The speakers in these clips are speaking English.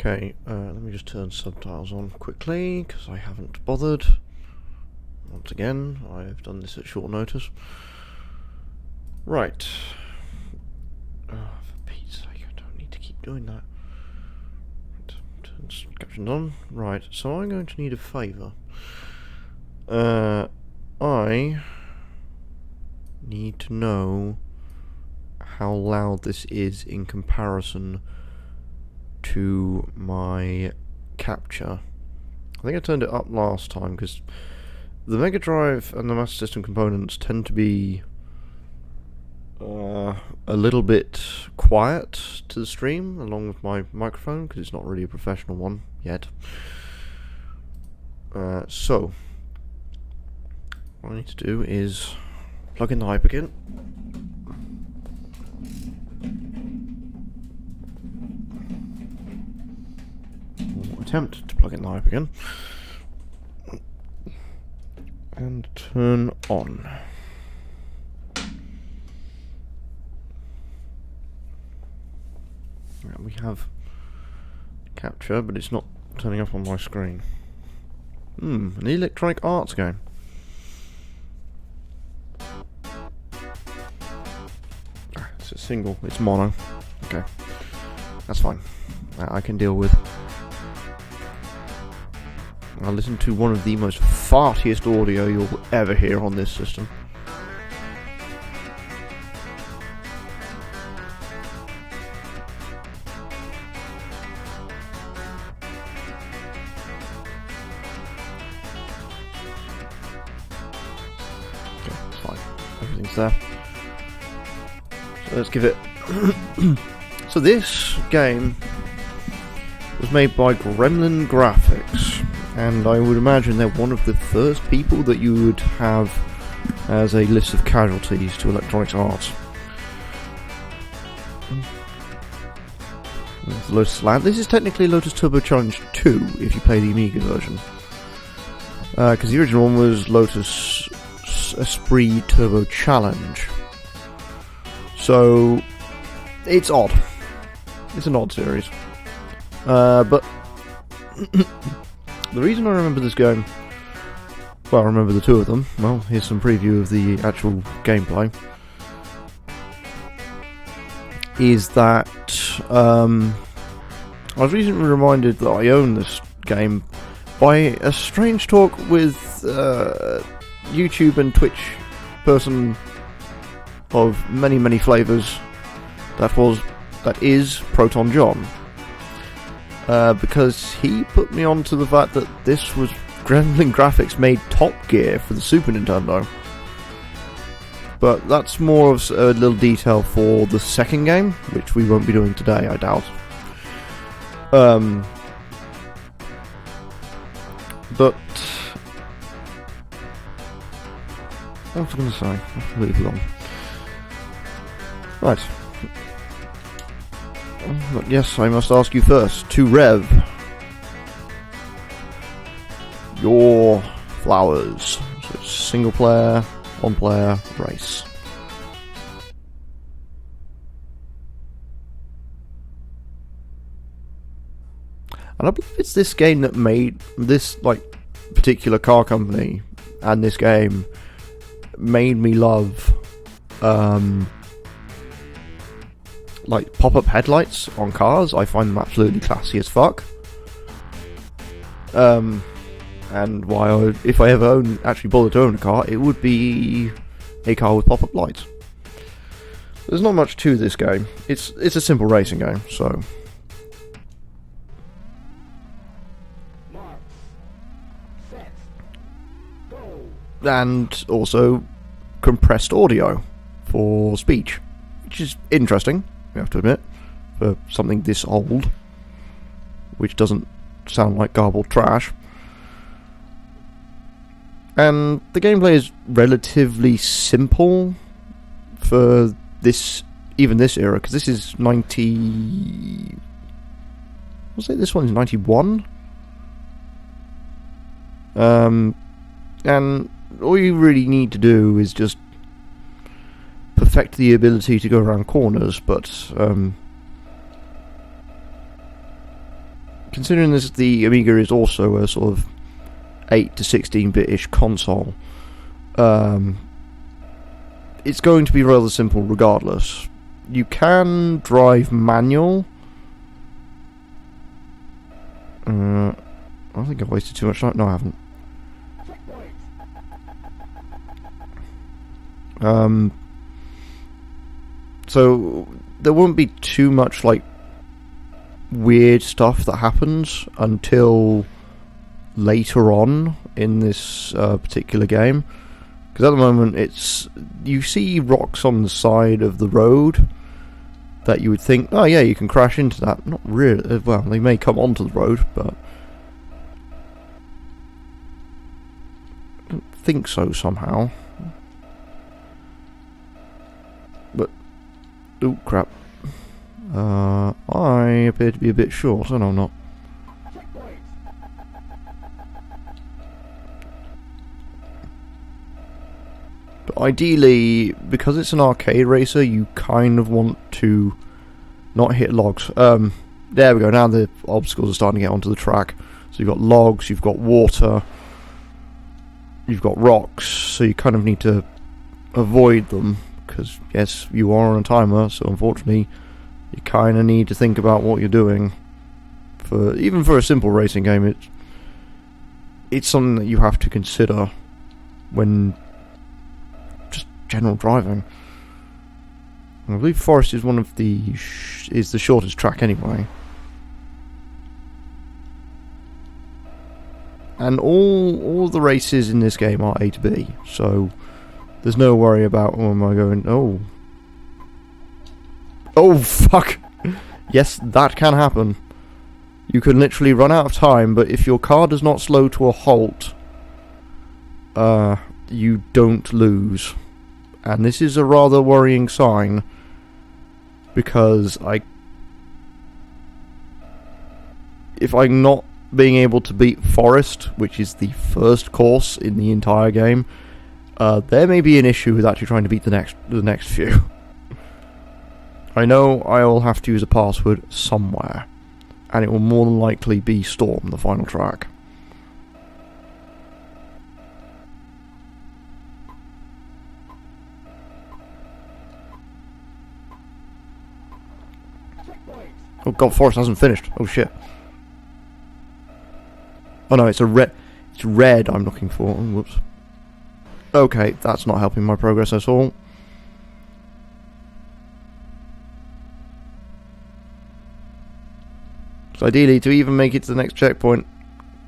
Okay, let me just turn subtitles on quickly, because I haven't bothered. Once again, I've done this at short notice. Right. Oh, for Pete's sake, I don't need to keep doing that. Right, turn captions on. Right, so I'm going to need a favour. I need to know how loud this is in comparison to my capture. I think I turned it up last time because the Mega Drive and the Master System components tend to be a little bit quiet to the stream along with my microphone because it's not really a professional one yet. So what I need to do is plug in the Hyperkin. Attempt to plug in the Hyperkin and turn on. We have capture, but it's not turning up on my screen. An Electronic Arts game. It's a single, it's mono. Okay, that's fine. That I can deal with. I listened to one of the most fartiest audio you'll ever hear on this system. Okay, it's fine. Everything's there. So let's give it... So this game was made by Gremlin Graphics. And I would imagine they're one of the first people that you would have as a list of casualties to Electronic Arts. Lotus Land. This is technically Lotus Turbo Challenge 2 if you play the Amiga version. Because the original one was Lotus Esprit Turbo Challenge. So, it's odd. It's an odd series. But the reason I remember this game, well, I remember the two of them. Well, here's some preview of the actual gameplay. Is that I was recently reminded that I own this game by a strange talk with YouTube and Twitch person of many flavours that is Proton John, because he put me on to the fact that this was Gremlin Graphics made Top Gear for the Super Nintendo. But that's more of a little detail for the second game, which we won't be doing today, I doubt. But what was I going to say? I completely forgot. Right. But yes, I must ask you first to rev your flowers. So it's single player, one player, race. And I believe it's this game that made this, particular car company and this game made me love pop-up headlights on cars. I find them absolutely classy as fuck. And if I ever actually bother to own a car, it would be a car with pop-up lights. There's not much to this game. It's a simple racing game, so. And also compressed audio for speech, which is interesting, we have to admit, for something this old, which doesn't sound like garbled trash. And the gameplay is relatively simple for this era, because this is 90... Was it this one's 91? And all you really need to do is just perfect the ability to go around corners, but considering this, the Amiga is also a sort of 8 to 16-bit-ish console, it's going to be rather simple regardless. You can drive manual. I don't think I've wasted too much time. No, I haven't. So there won't be too much weird stuff that happens until later on in this particular game, because at the moment you see rocks on the side of the road that you would think, oh yeah, you can crash into that. Not really. Well, they may come onto the road, but I don't think so somehow. But oh crap, I appear to be a bit short, and I'm not. But ideally, because it's an arcade racer, you kind of want to not hit logs. There we go, now the obstacles are starting to get onto the track. So you've got logs, you've got water, you've got rocks, so you kind of need to avoid them, because yes, you are on a timer, so unfortunately you kind of need to think about what you're doing. Even for a simple racing game, it's something that you have to consider when just general driving. I believe Forest is is the shortest track anyway. And all the races in this game are A to B, so there's no worry about, oh, am I going, oh fuck, yes, that can happen. You can literally run out of time, but if your car does not slow to a halt, you don't lose. And this is a rather worrying sign, because if I'm not being able to beat Forest, which is the first course in the entire game, there may be an issue with actually trying to beat the next few. I know I will have to use a password somewhere, and it will more than likely be Storm, the final track. Oh god, Forest hasn't finished. Oh shit. Oh no, it's a red. It's red I'm looking for. Oh, whoops. Okay, that's not helping my progress at all. So ideally, to even make it to the next checkpoint,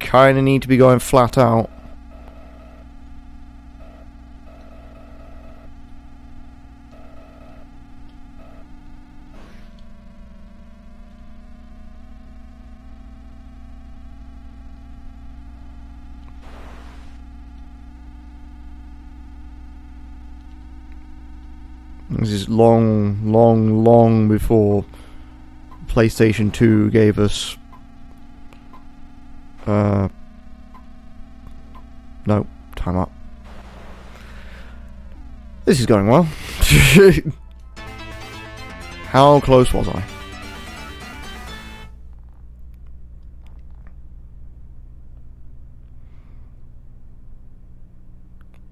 kinda need to be going flat out. This is long before PlayStation 2 gave us... No, time up. This is going well. How close was I?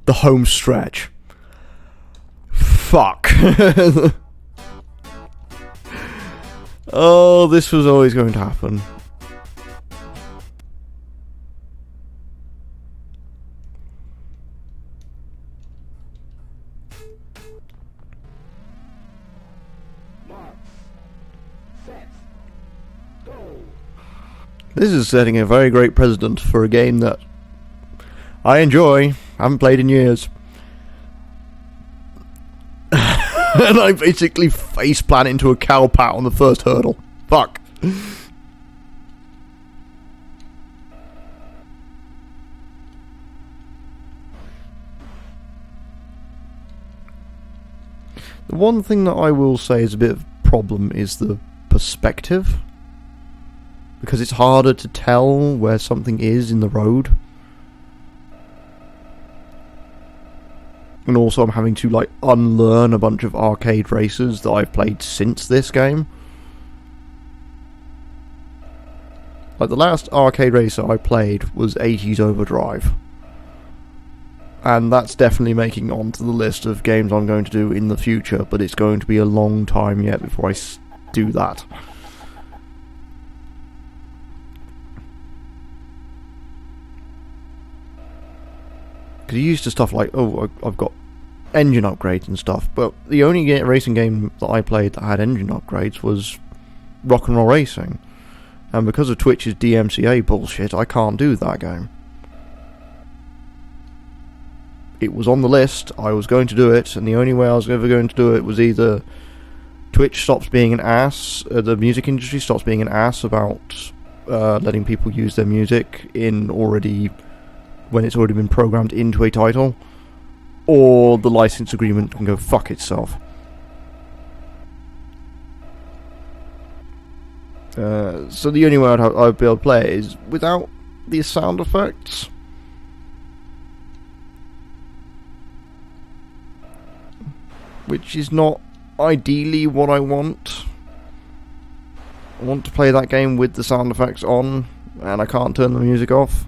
The home stretch. Fuck. Oh, this was always going to happen. This is setting a very great precedent for a game that I enjoy, haven't played in years. And I basically faceplant into a cow pat on the first hurdle. Fuck. The one thing that I will say is a bit of a problem is the perspective. Because it's harder to tell where something is in the road. And also I'm having to like unlearn a bunch of arcade races that I've played since this game. Like the last arcade racer I played was 80s Overdrive. And that's definitely making it onto the list of games I'm going to do in the future, but it's going to be a long time yet before I do that. Because you're used to stuff like, oh, I've got engine upgrades and stuff, but the only racing game that I played that had engine upgrades was Rock and Roll Racing. And because of Twitch's DMCA bullshit, I can't do that game. It was on the list, I was going to do it, and the only way I was ever going to do it was either Twitch stops being an ass, the music industry stops being an ass about letting people use their music when it's already been programmed into a title, or the license agreement can go fuck itself. So the only way I'd be able to play it is without these sound effects. Which is not ideally what I want. I want to play that game with the sound effects on, and I can't turn the music off.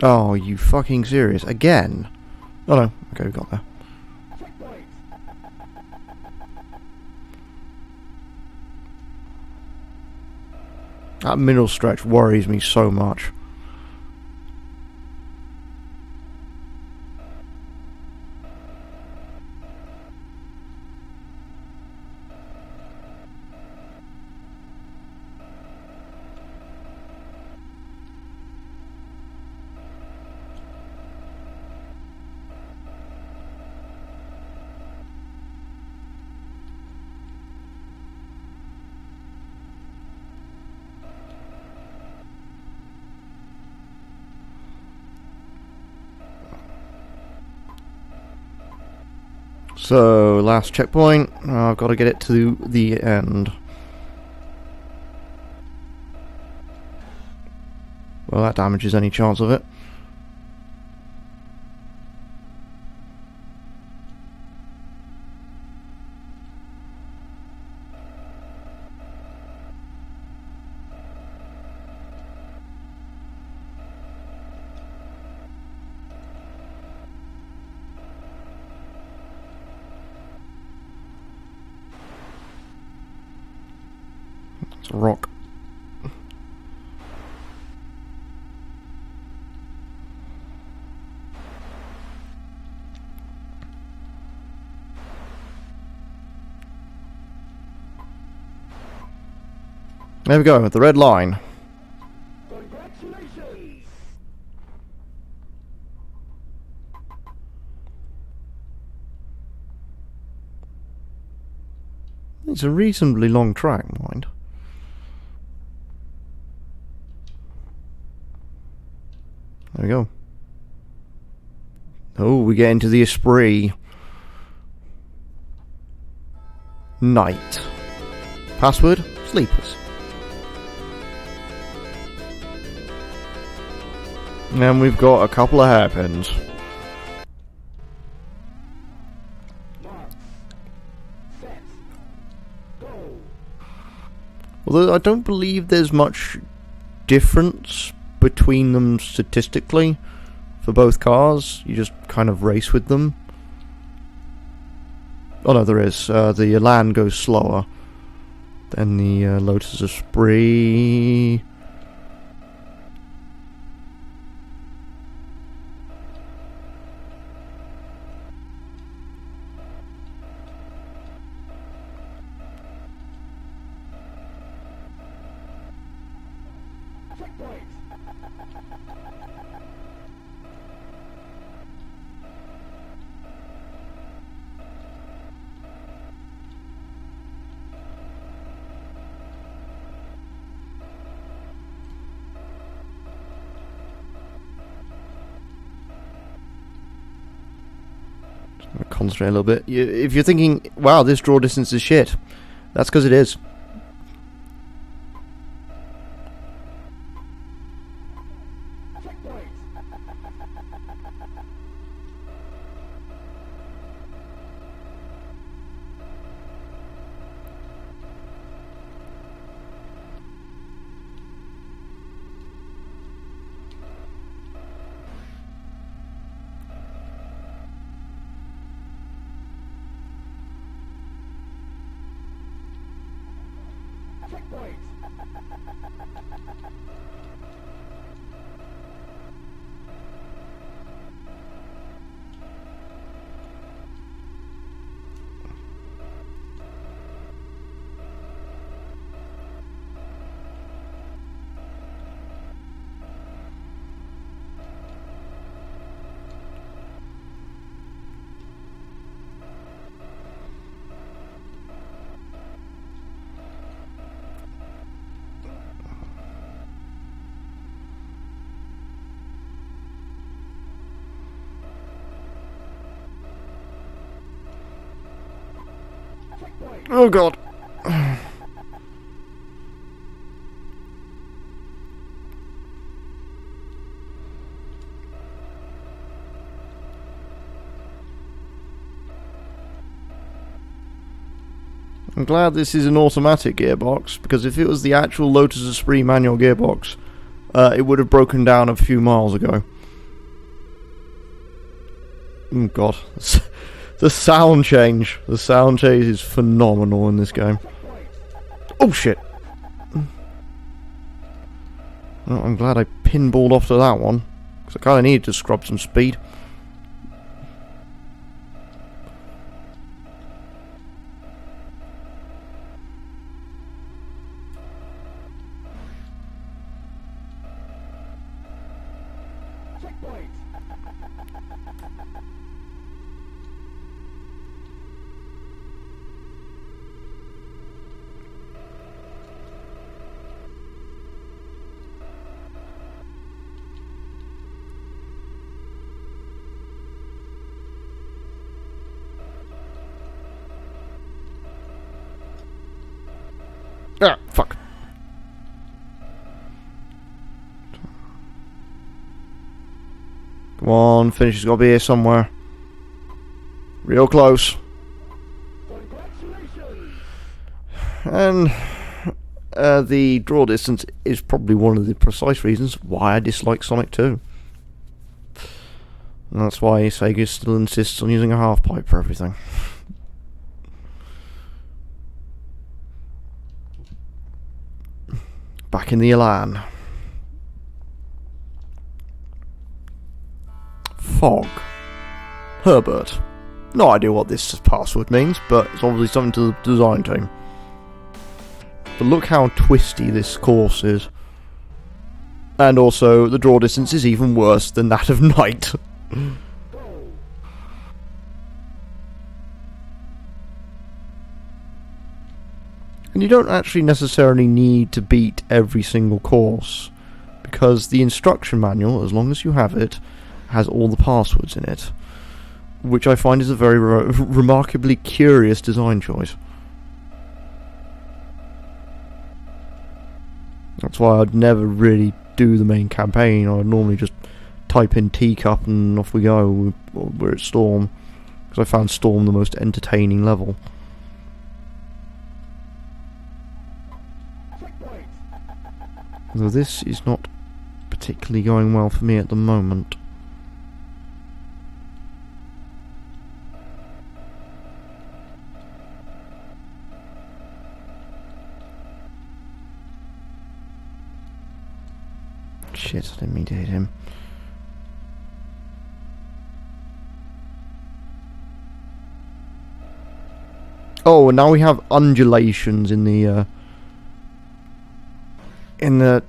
Oh, are you fucking serious? Again? Oh no, okay, we got there. That middle stretch worries me so much. So, last checkpoint. I've got to get it to the end. Well, that damages any chance of it. It's a rock. There we go, the red line. Congratulations! It's a reasonably long track, mind. There we go. Oh, we get into the Esprit. Night. Password? Sleepers. And we've got a couple of hairpins. Mark. Set. Go. Although I don't believe there's much difference between them statistically for both cars. You just kind of race with them. Oh no, there is. The Elan goes slower than the Lotus Esprit. Checkpoint. Concentrate a little bit. If you're thinking, wow, this draw distance is shit, that's because it is. Checkpoint. Checkpoint. Checkpoint. Oh god. I'm glad this is an automatic gearbox, because if it was the actual Lotus Esprit manual gearbox, it would have broken down a few miles ago. Oh god. The sound change. The sound change is phenomenal in this game. Oh shit. Well, I'm glad I pinballed off to that one, because I kind of needed to scrub some speed. Checkpoint. Come on, finish has got to be here somewhere. Real close. Congratulations! And the draw distance is probably one of the precise reasons why I dislike Sonic 2. And that's why Sega still insists on using a half pipe for everything. Back in the Elan. Fog. Herbert. No idea what this password means, but it's obviously something to the design team. But look how twisty this course is. And also, the draw distance is even worse than that of Night. And you don't actually necessarily need to beat every single course, because the instruction manual, as long as you have it, has all the passwords in it, which I find is a very remarkably curious design choice. That's why I'd never really do the main campaign. I'd normally just type in Teacup and off we go. We're at Storm, because I found Storm the most entertaining level. Though this is not particularly going well for me at the moment. Shit, I didn't mean to hit him. Oh, and now we have undulations in the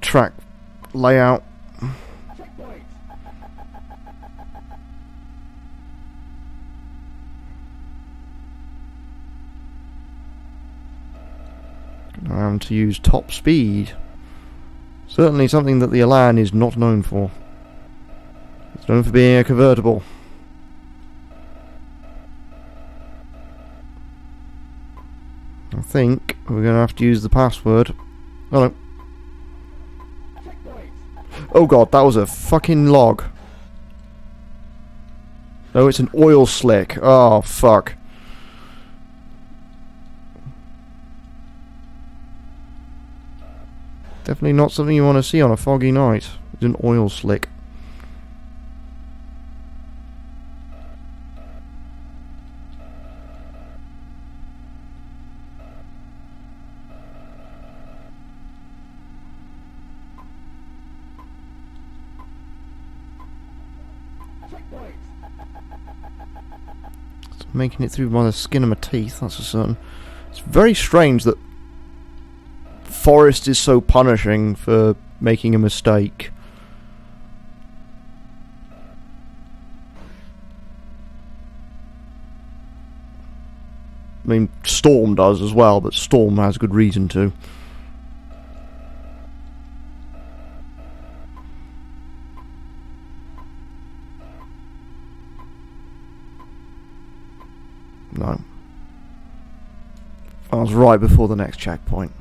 track layout. Around to use top speed. Certainly something that the Elan is not known for. It's known for being a convertible. I think we're going to have to use the password. Oh no. Oh god, that was a fucking log. No, it's an oil slick. Oh, fuck. Definitely not something you want to see on a foggy night. It's an oil slick. It's making it through by the skin of my teeth, that's for certain. It's very strange that Forest is so punishing for making a mistake. I mean, Storm does as well, but Storm has good reason to. No. I was right before the next checkpoint.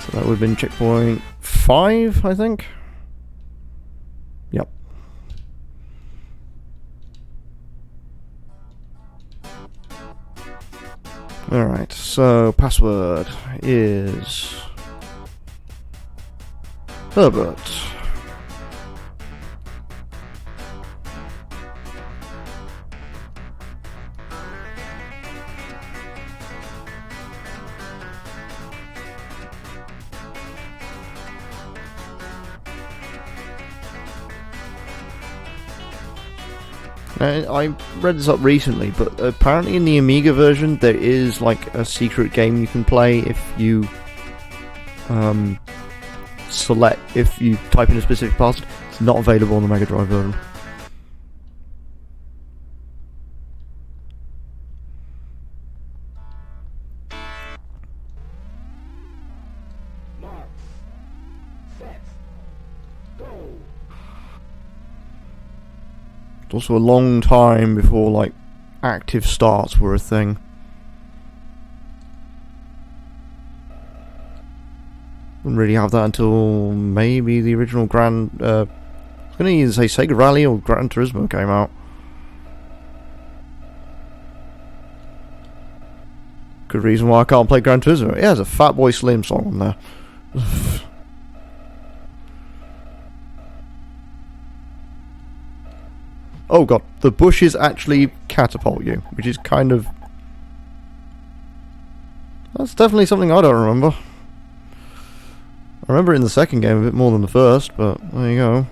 So that would have been checkpoint 5, I think. Yep. Alright, so password is Herbert. I read this up recently, but apparently in the Amiga version there is like a secret game you can play if you if you type in a specific password. It's not available on the Mega Drive version. Mark. Set. Go. It's also a long time before like active starts were a thing. Wouldn't really have that until maybe the original Grand... I was going to either say Sega Rally or Gran Turismo came out. Good reason why I can't play Gran Turismo. It has a Fatboy Slim song on there. Oh god, the bushes actually catapult you, which is kind of... That's definitely something I don't remember. I remember it in the second game a bit more than the first, but there you go.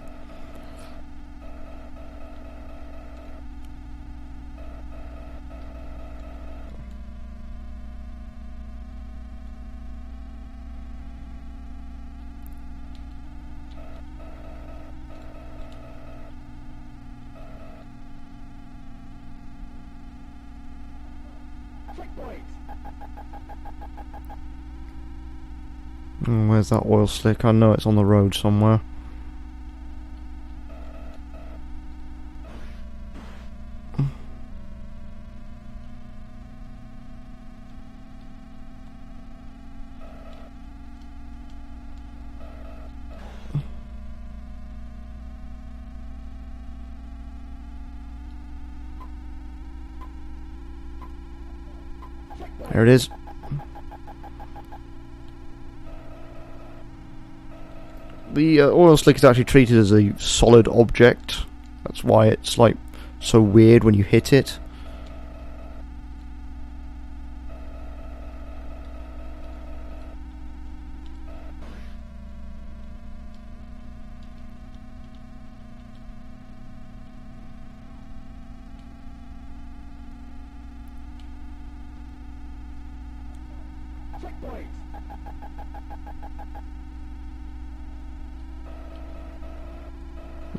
Where's that oil slick? I know it's on the road somewhere. There it is. The oil slick is actually treated as a solid object. That's why it's like so weird when you hit it.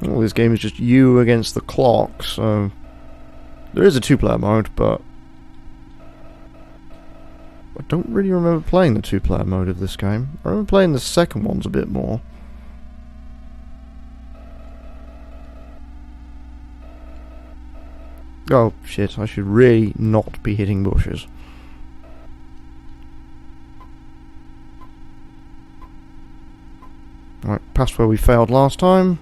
Well, this game is just you against the clock, so there is a two-player mode, but I don't really remember playing the two-player mode of this game. I remember playing the second ones a bit more. Oh shit, I should really not be hitting bushes. Right, past where we failed last time.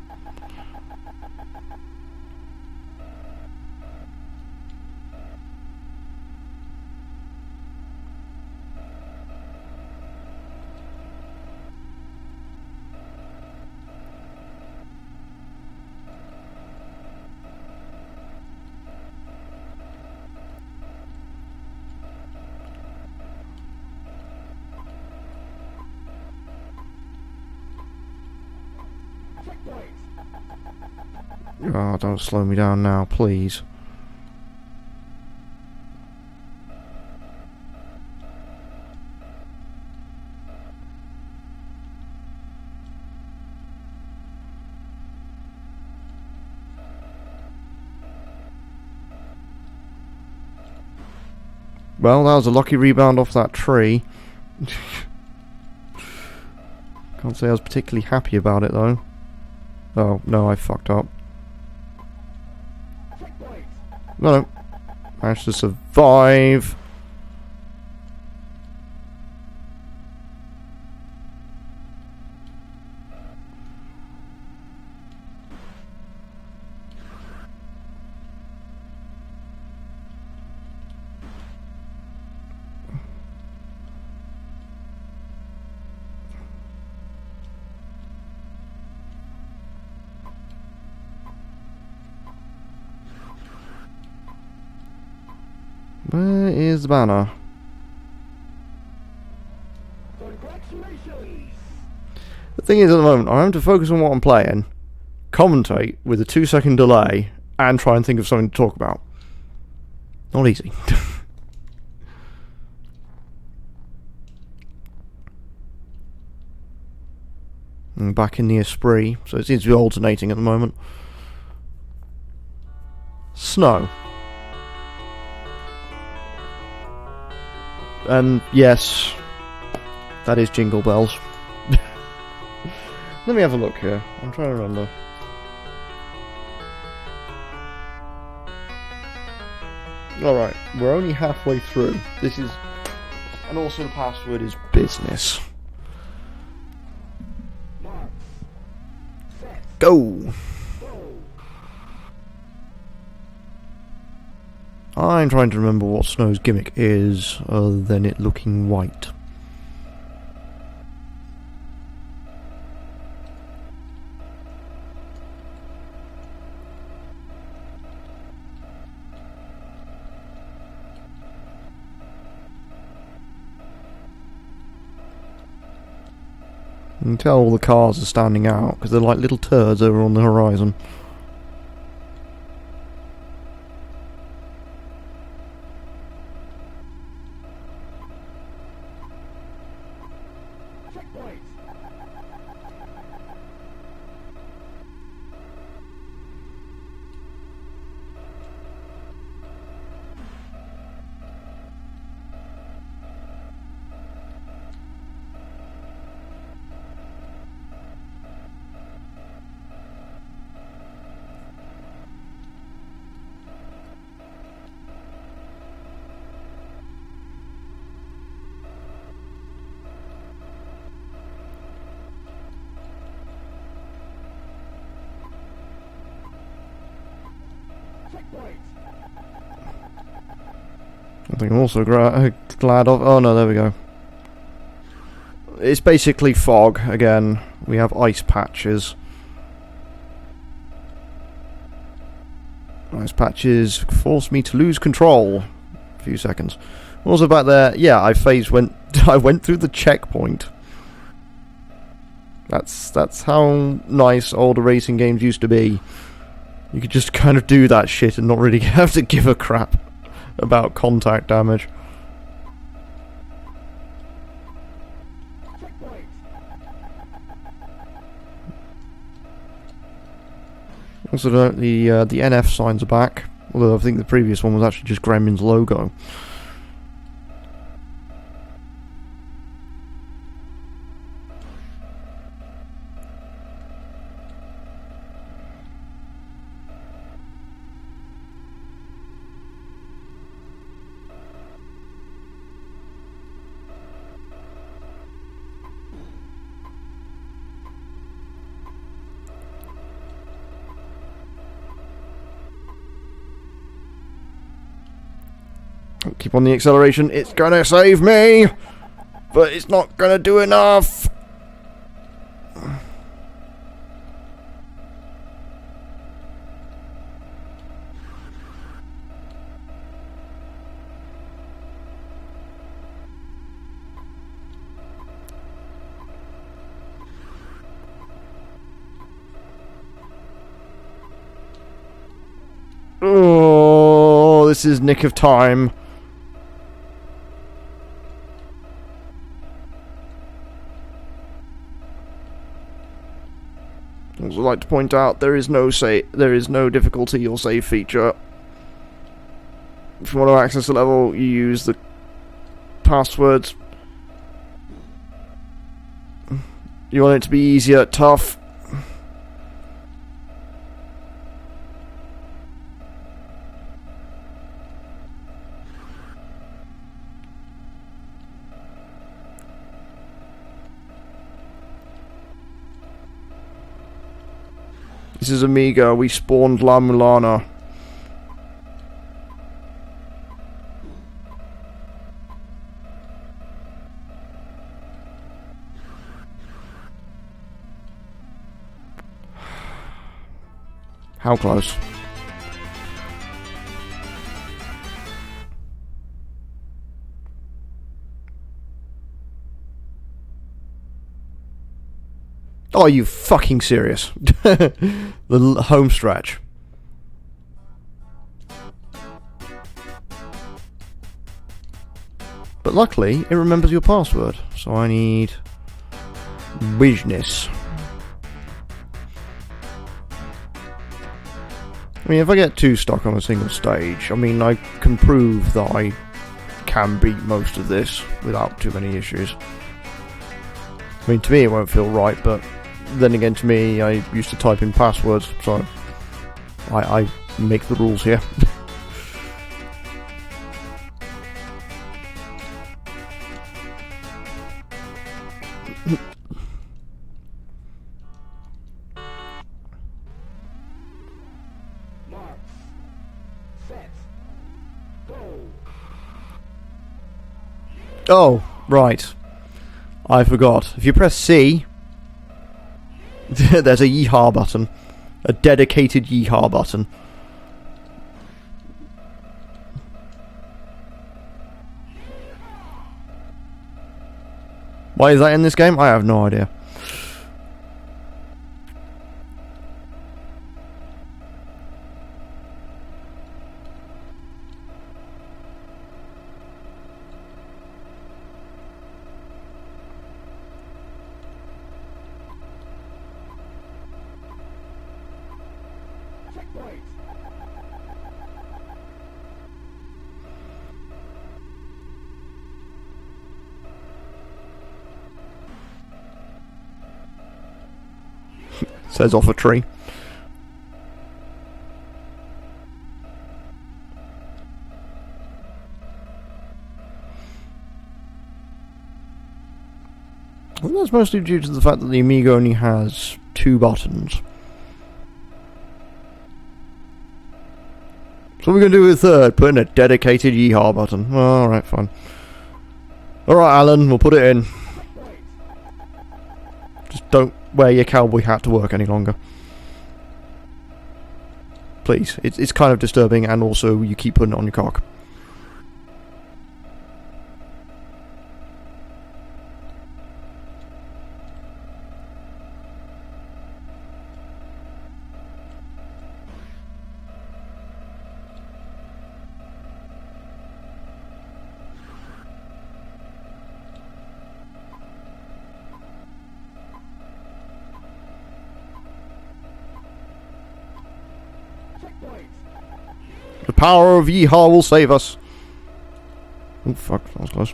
Oh, don't slow me down now, please. Well, that was a lucky rebound off that tree. Can't say I was particularly happy about it, though. Oh, no, I fucked up. No. Managed to survive. Where is the banner? The thing is, at the moment, I'm having to focus on what I'm playing, commentate with a 2-second delay, and try and think of something to talk about. Not easy. I'm back in the Esprit, so it seems to be alternating at the moment. Snow. And yes, that is Jingle Bells. Let me have a look here. I'm trying to remember. Alright, we're only halfway through. This is... And also the password is business. go! I'm trying to remember what Snow's gimmick is, other than it looking white. You can tell all the cars are standing out, because they're like little turds over on the horizon. Checkpoint. Checkpoint. I think I'm also glad of... Oh no, there we go. It's basically fog, again. We have ice patches. Ice patches force me to lose control. A few seconds. Also back there, yeah, I went through the checkpoint. That's how nice older racing games used to be. You could just kind of do that shit and not really have to give a crap about contact damage. Checkpoint. Also, the NF signs are back. Although I think the previous one was actually just Gremlin's logo. Keep on the acceleration. It's gonna save me, but it's not gonna do enough. Oh, this is nick of time. I would like to point out there is no difficulty or save feature. If you want to access the level, you use the passwords. You want it to be easier, tough. This is Amiga, we spawned La Mulana. How close? Oh, are you fucking serious? The home stretch. But luckily, it remembers your password. So I need... business. I mean, if I get too stuck on a single stage, I mean, I can prove that I can beat most of this without too many issues. I mean, to me it won't feel right, but then again, to me, I used to type in passwords, so I make the rules here. Oh, right. I forgot. If you press C, there's a yeehaw button. A dedicated yeehaw button. Why is that in this game? I have no idea. Checkpoint. Says off a tree. I think that's mostly due to the fact that the Amiga only has 2 buttons. So we're going to do a third, put in a dedicated yeehaw button. Well, alright, fine. Alright, Alan, we'll put it in. Just don't wear your cowboy hat to work any longer. Please. It's kind of disturbing, and also you keep putting it on your cock. Checkpoint. The power of yeehaw will save us. Oh, fuck. That was close.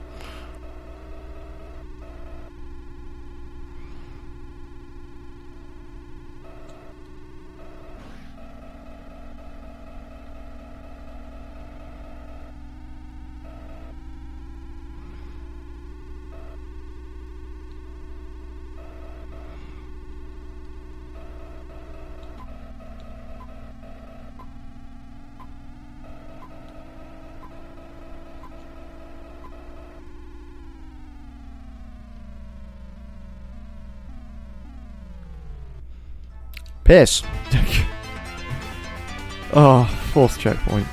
Piss. Oh, 4th checkpoint.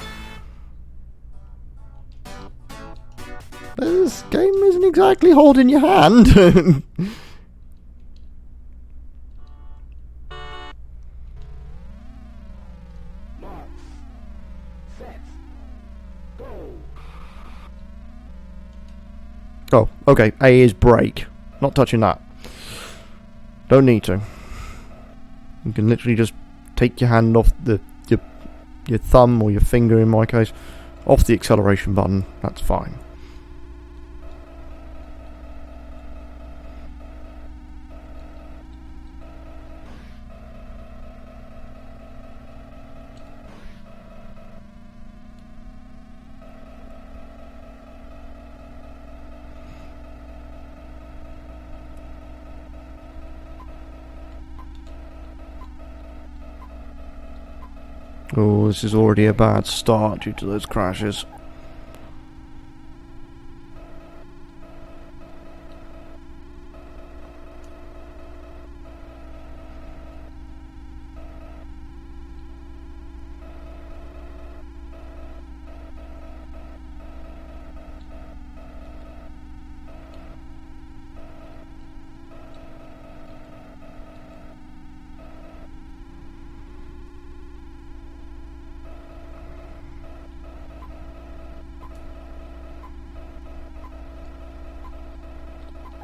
This game isn't exactly holding your hand. Marks. Set. Go. Oh, okay. A is brake. Not touching that. Don't need to. You can literally just take your hand off your thumb, or your finger in my case, off the acceleration button. That's fine. Oh, this is already a bad start due to those crashes.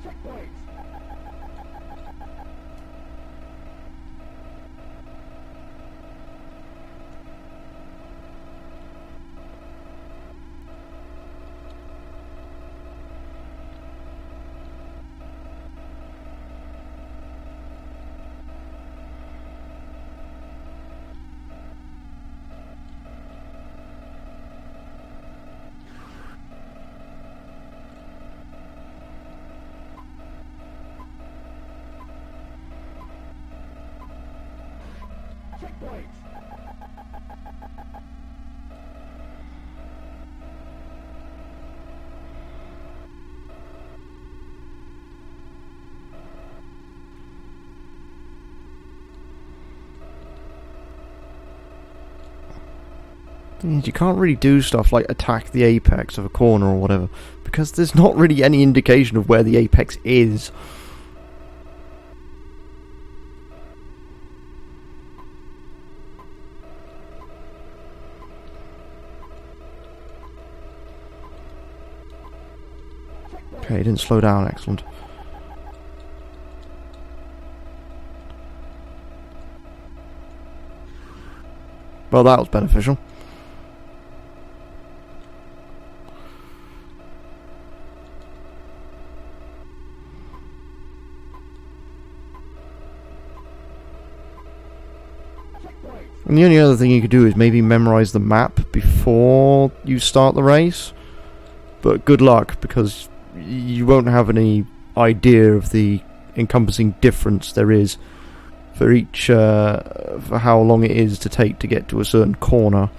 Checkpoint. Checkpoint. You can't really do stuff like attack the apex of a corner or whatever, because there's not really any indication of where the apex is. Okay, it didn't slow down, excellent. Well, that was beneficial. And the only other thing you could do is maybe memorize the map before you start the race. But good luck, because you won't have any idea of the encompassing difference there is for each, for how long it is to take to get to a certain corner.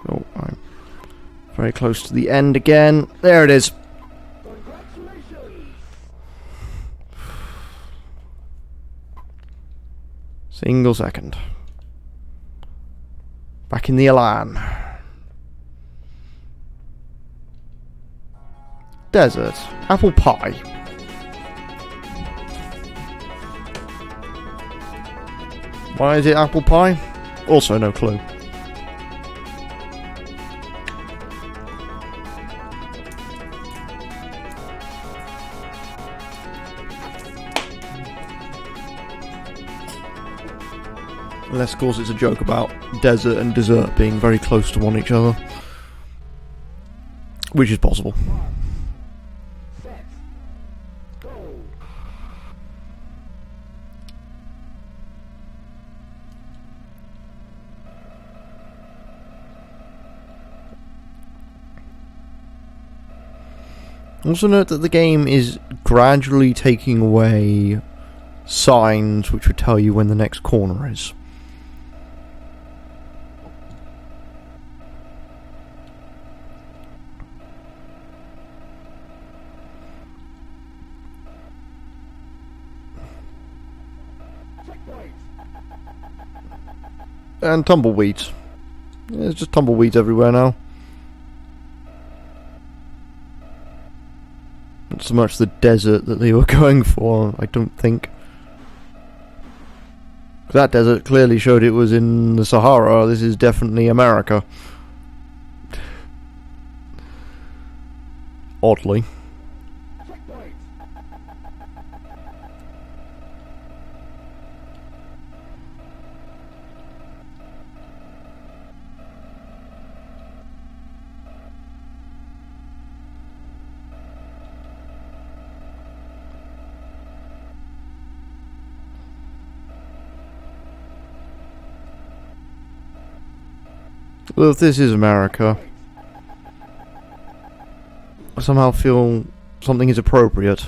Oh, I'm very close to the end again. There it is. Congratulations! Single second. Back in the Elan. Desert. Apple pie. Why is it apple pie? Also no clue. Unless, of course, it's a joke about desert and dessert being very close to one each other. Which is possible. Set. Go. Also note that the game is gradually taking away signs which would tell you when the next corner is. Checkpoint. And tumbleweeds. Yeah, there's just tumbleweeds everywhere now. Not so much the desert that they were going for, I don't think. That desert clearly showed it was in the Sahara. This is definitely America. Oddly. Checkpoint. Well, if this is America, I somehow feel something is appropriate.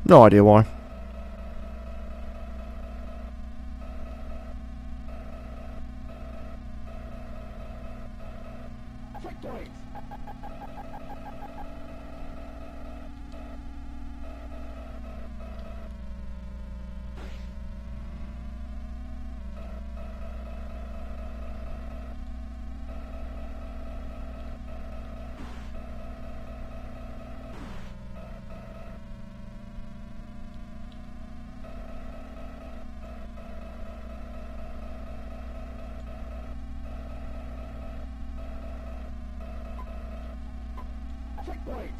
No idea why. Checkpoint. Checkpoint.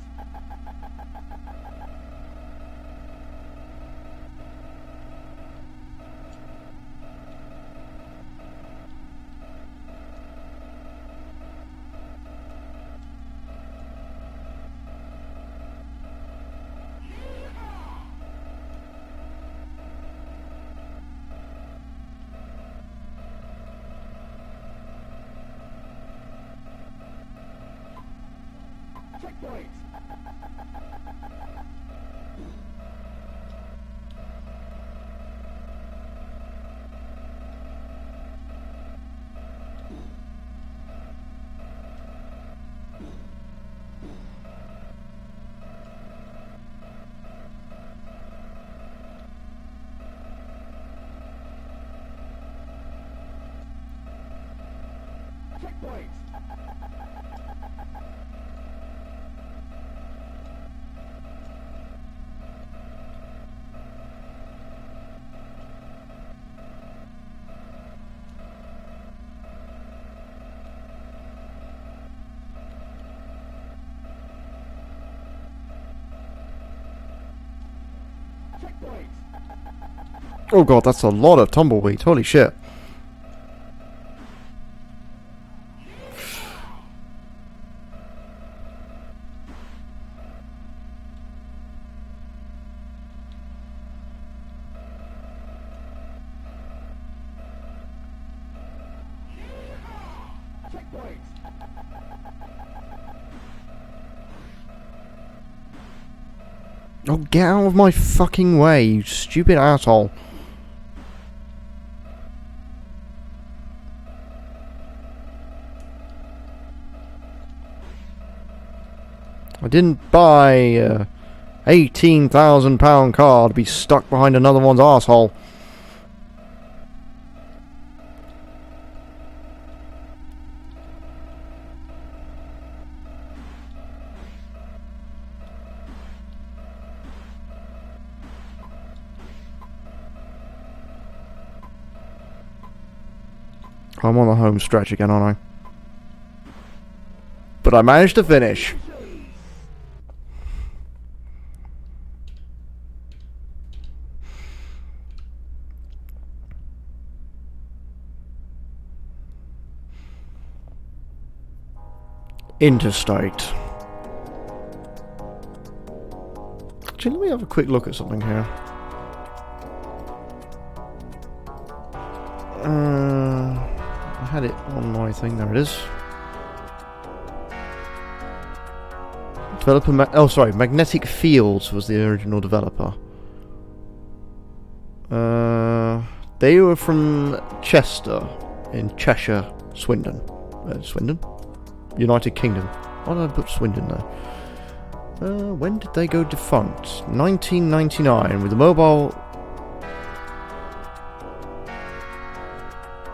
Checkpoint. Checkpoint. Oh god, that's a lot of tumbleweeds. Holy shit. Checkpoint. Oh, get out of my fucking way, you stupid asshole. I didn't buy a £18,000 car to be stuck behind another one's asshole. I'm on the home stretch again, aren't I? But I managed to finish. Interstate. Actually, let me have a quick look at something here. I had it on my thing. There it is. Developer. Oh, sorry. Magnetic Fields was the original developer. They were from Chester in Cheshire, Swindon. Swindon? United Kingdom. Why did I put Swindon there? When did they go defunct? 1999 with the mobile.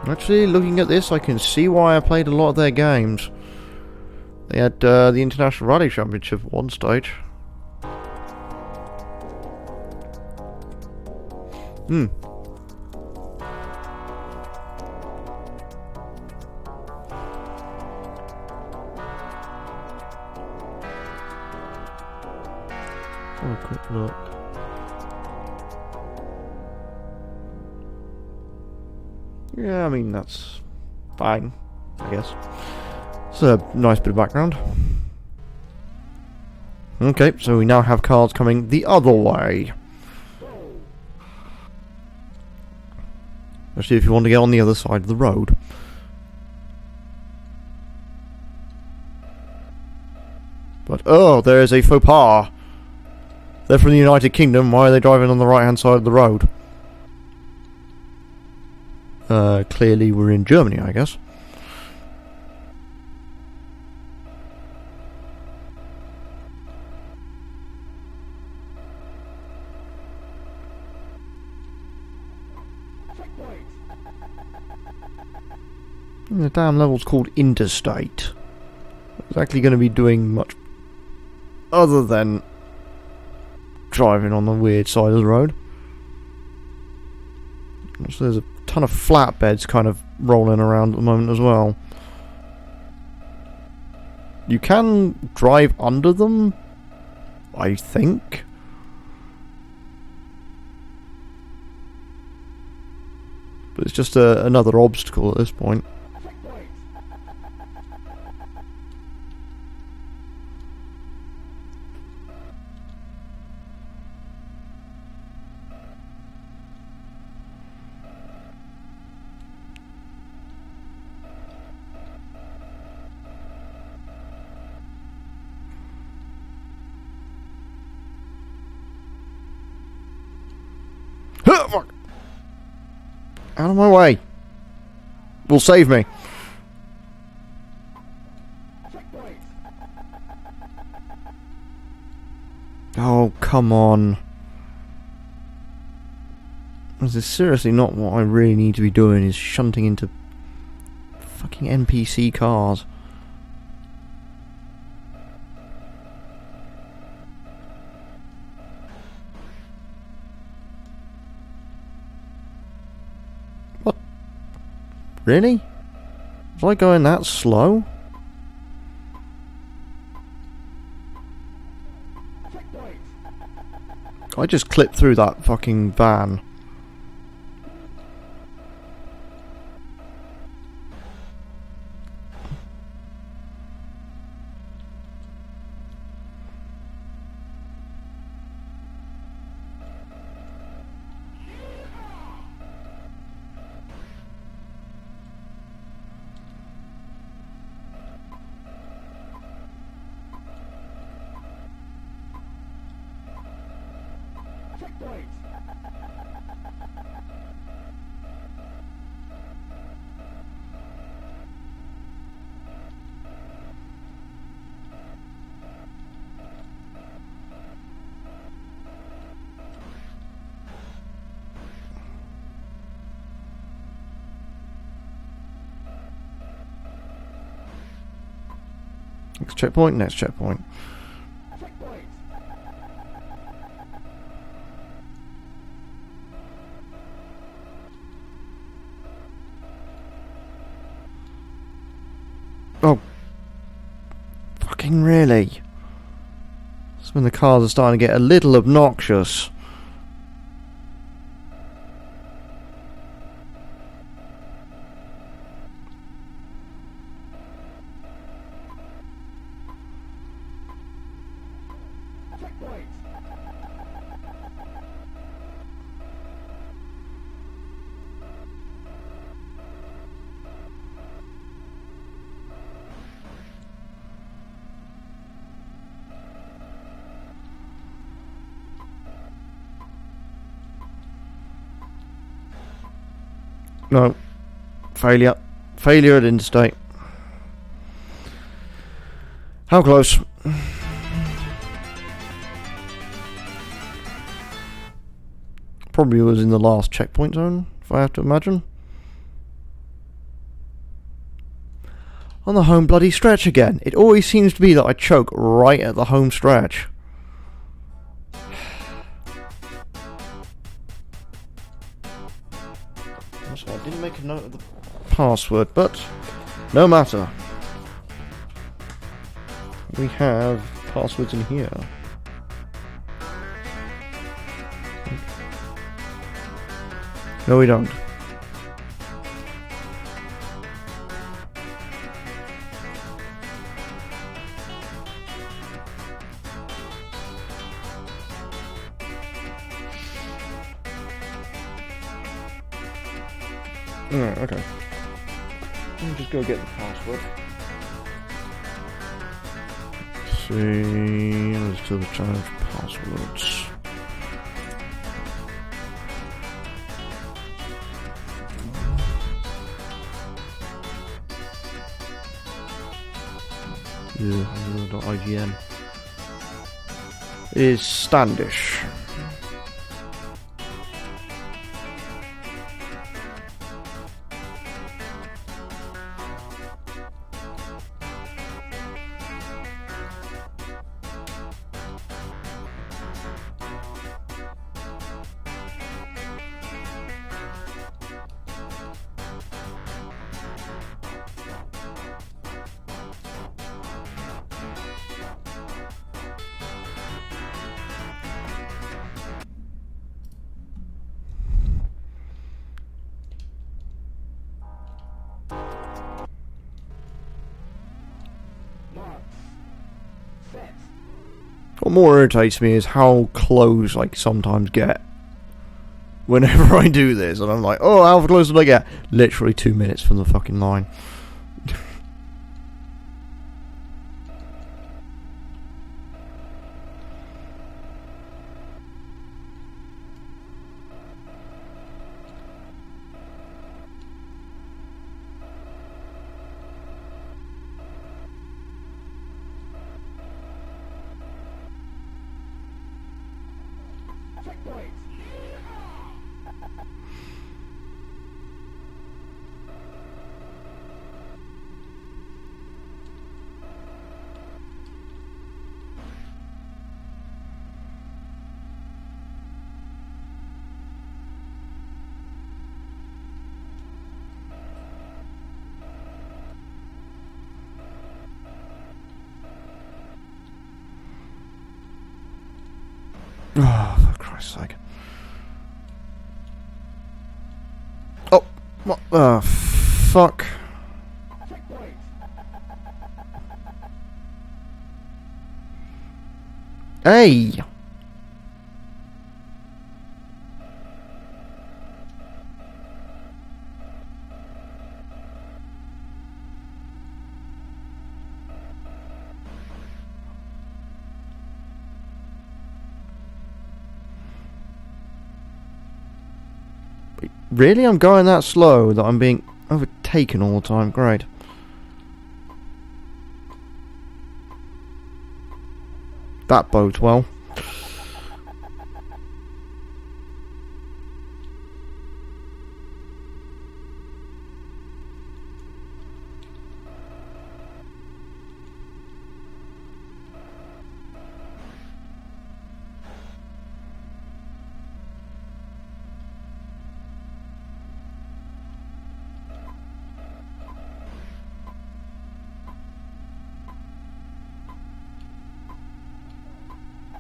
Actually, looking at this, I can see why I played a lot of their games. They had the International Rally Championship at one stage. Have a quick look. Yeah, I mean, that's fine, I guess. It's a nice bit of background. Okay, so we now have cars coming the other way. Especially if you want to get on the other side of the road. But, oh, there is a faux pas. They're from the United Kingdom, why are they driving on the right-hand side of the road? Clearly we're in Germany, I guess. The damn level's called Interstate. It's actually going to be doing much other than driving on the weird side of the road. So there's a ton of flatbeds kind of rolling around at the moment as well. You can drive under them, I think. But it's just another obstacle at this point. Fuck. Out of my way. Will save me. Oh, come on. This is seriously not what I really need to be doing, is shunting into fucking Fucking NPC cars. What? Really? Was I going that slow? I just clipped through that fucking van. Checkpoint. Next checkpoint, next checkpoint. Checkpoint. Oh. Fucking really? That's when the cars are starting to get a little obnoxious. Checkpoint. No. Failure. Failure at interstate. How close? Probably was in the last checkpoint zone, if I have to imagine. On the home bloody stretch again. It always seems to be that I choke right at the home stretch. Also, I didn't make a note of the password, but no matter. We have passwords in here. No, we don't. Alright, okay. Let me just go get the password. See, let's do the change passwords. IGN is Standish. What more irritates me is how close I sometimes get whenever I do this, and I'm like, oh, how close did I get? Literally 2 minutes from the fucking line. Checkpoint. Oh, for Christ's sake. Oh, what? Oh, fuck. Checkpoint. Hey! Really? I'm going that slow that I'm being overtaken all the time. Great. That bodes well.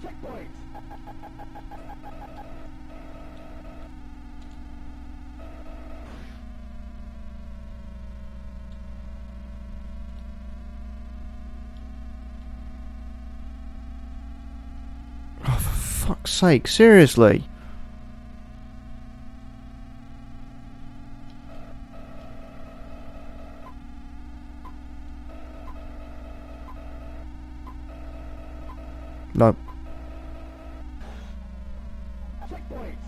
Checkpoint. Oh, for fuck's sake, seriously. No. Checkpoint.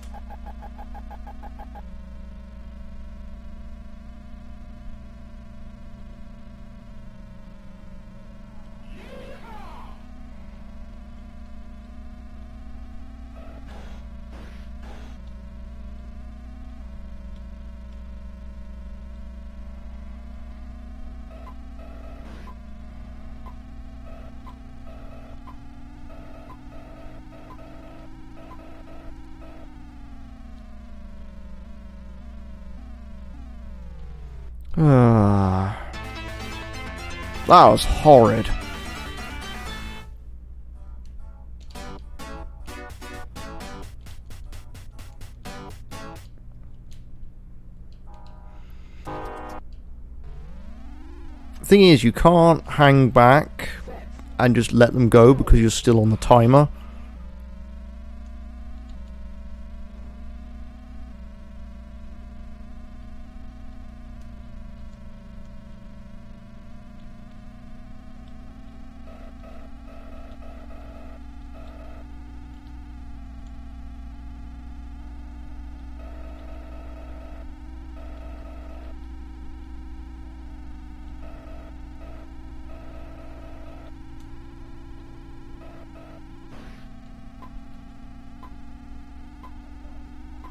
That was horrid. The thing is, you can't hang back and just let them go because you're still on the timer.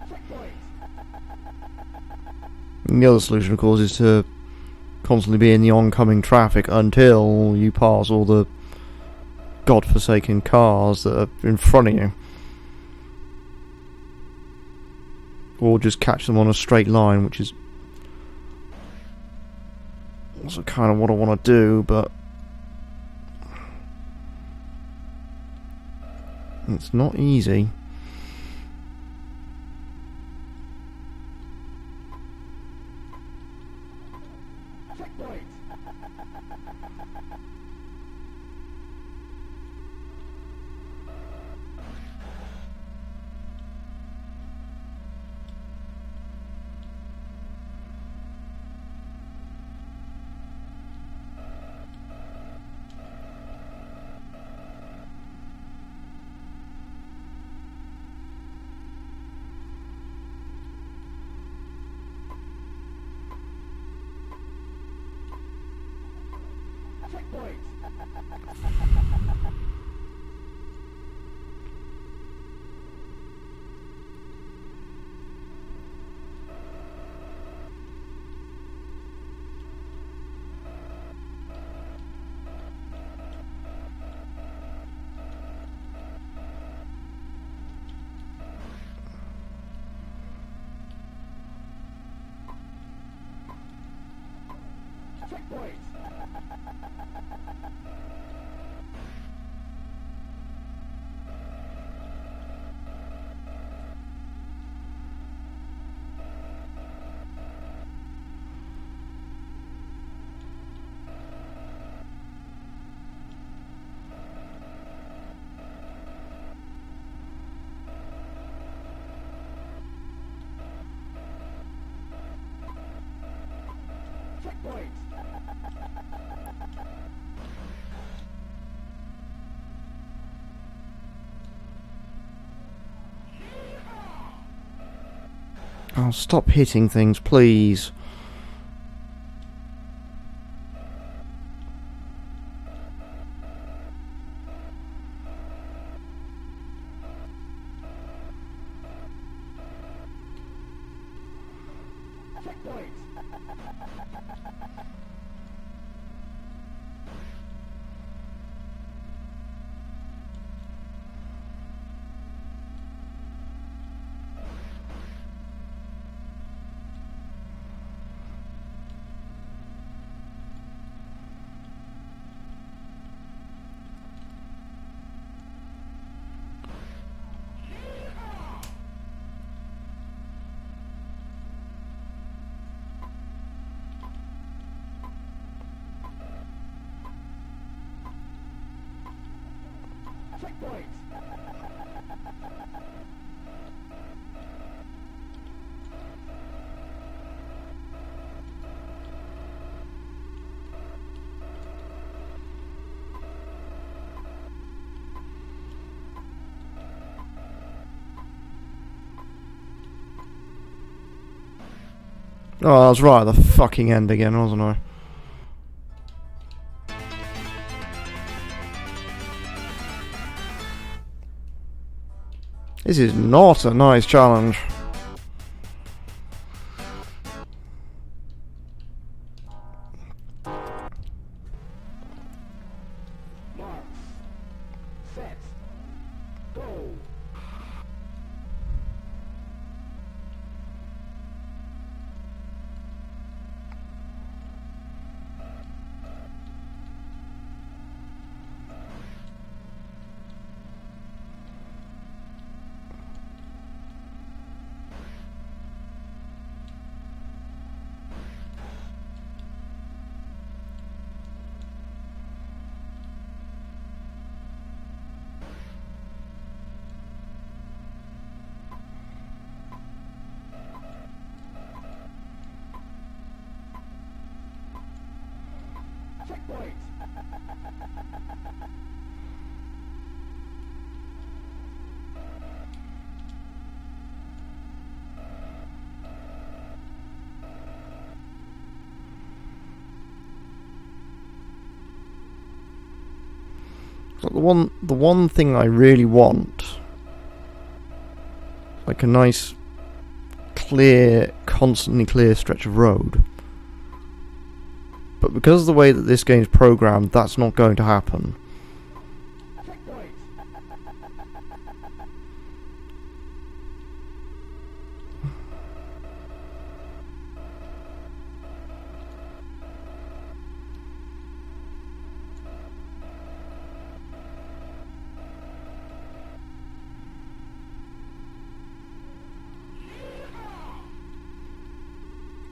Checkpoint. And the other solution, of course, is to constantly be in the oncoming traffic until you pass all the godforsaken cars that are in front of you. Or just catch them on a straight line, which is also kind of what I want to do, but it's not easy. Checkpoint. Checkpoint. Checkpoint. Checkpoint. Oh, stop hitting things, please. Checkpoint. Checkpoint. Oh, I was right at the fucking end again, wasn't I? This is not a nice challenge. Marks. Set. Go. Checkpoint. But the one thing I really want, like a nice, clear, constantly clear stretch of road. But because of the way that this game's programmed, that's not going to happen. Checkpoint.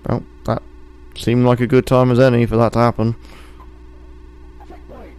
Well, that seemed like a good time as any for that to happen. Checkpoint.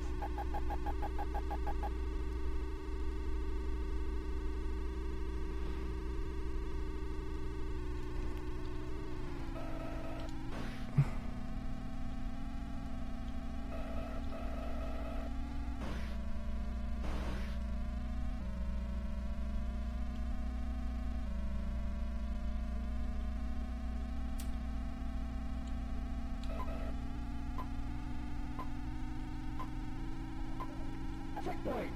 Checkpoint.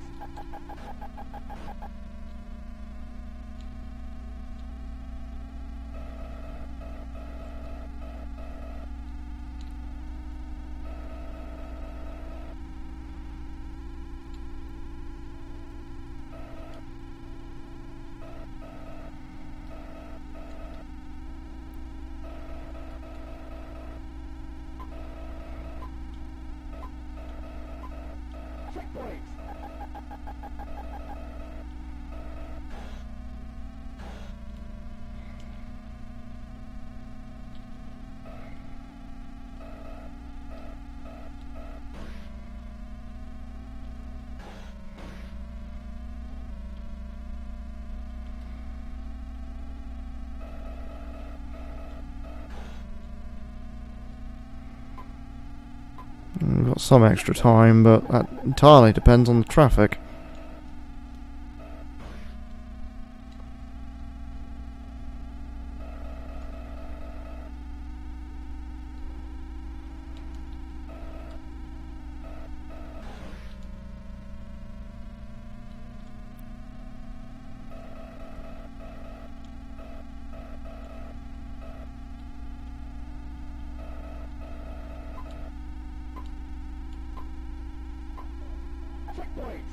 Checkpoint. got some extra time, but that entirely depends on the traffic. Checkpoint.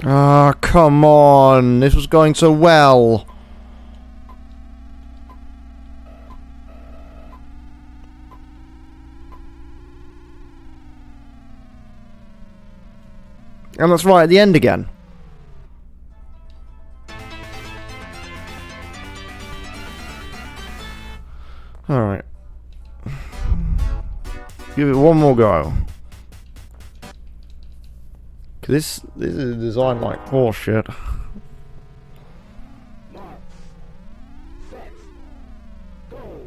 Ah, come on! This was going so well! And that's right at the end again. Alright. Give it one more go. Cause this is designed like horseshit. Mark. Set. Go.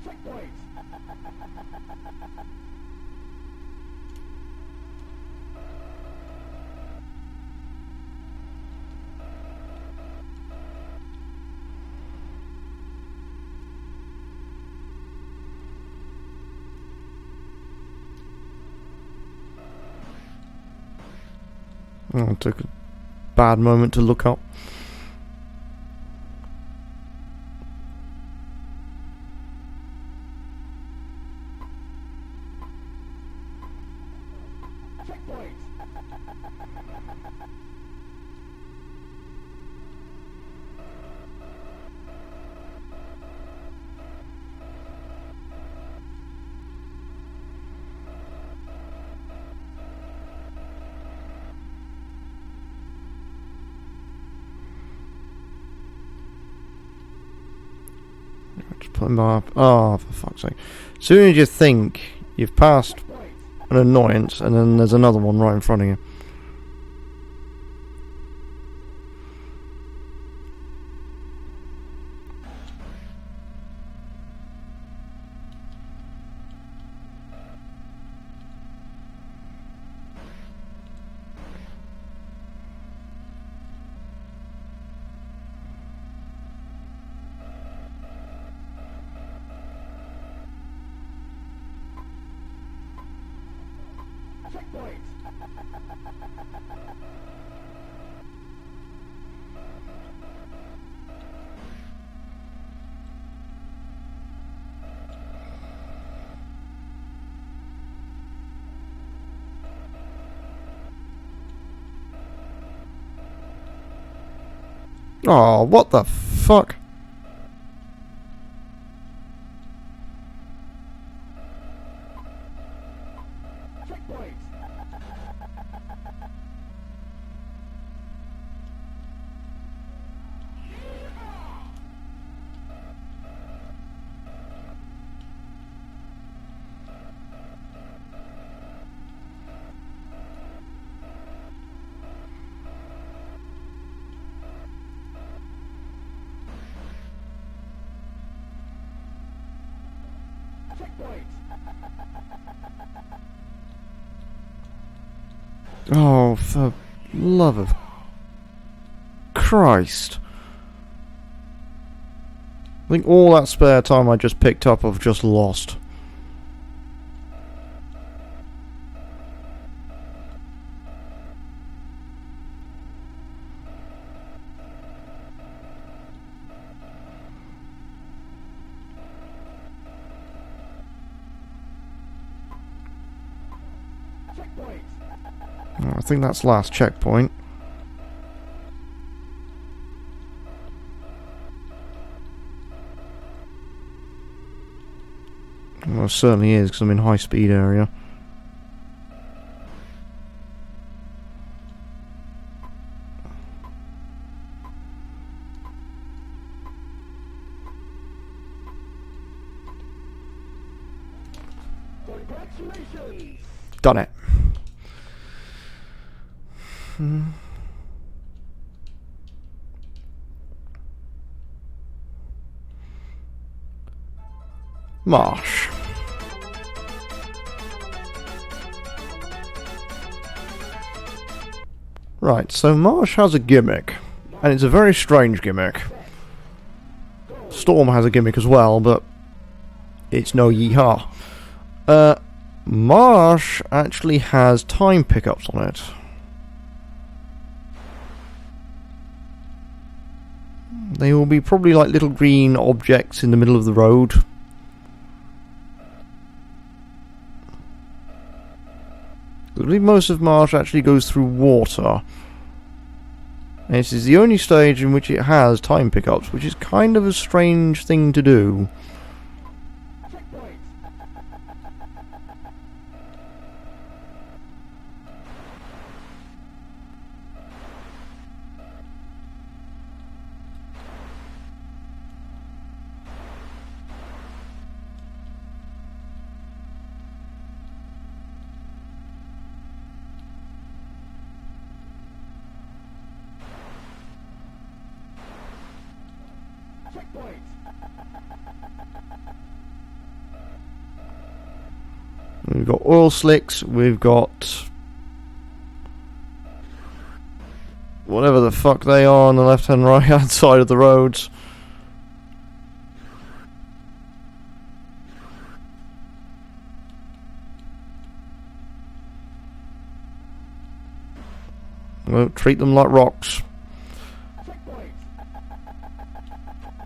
Checkpoint. Oh, I took a bad moment to look up. Checkpoint. Just put him up. Oh, for fuck's sake. As soon as you think you've passed Checkpoint. an annoyance, and then there's another one right in front of you. Checkpoint. Oh, what the fuck? Checkpoint. Checkpoint. Oh, for love of Christ. I think all that spare time I just picked up I've just lost. Checkpoint. I think that's last checkpoint. Well, it certainly is, because I'm in high speed area. Congratulations. Done it. Marsh. Right, so Marsh has a gimmick, and it's a very strange gimmick. Storm has a gimmick as well, but it's no yeehaw. Marsh actually has time pickups on it. They will be probably like little green objects in the middle of the road. I believe most of Marsh actually goes through water. And this is the only stage in which it has time pickups, which is kind of a strange thing to do. Checkpoint. Checkpoint. We've got oil slicks, we've got whatever the fuck they are on the left and right hand side of the roads. Well, treat them like rocks. Checkpoint.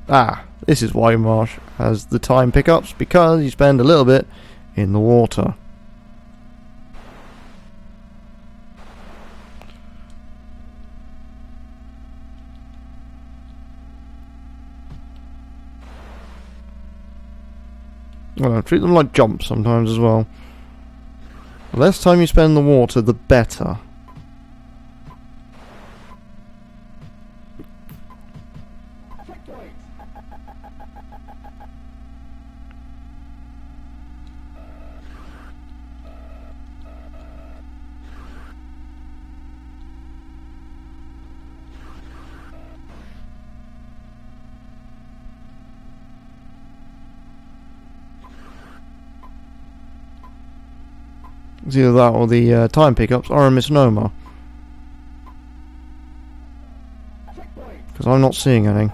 Ah, this is why Marsh has the time pickups, because you spend a little bit in the water. Well, treat them like jumps sometimes as well. The less time you spend in the water, the better. Checkpoint. It's either that or the time pickups are a misnomer, Checkpoint. because I'm not seeing any.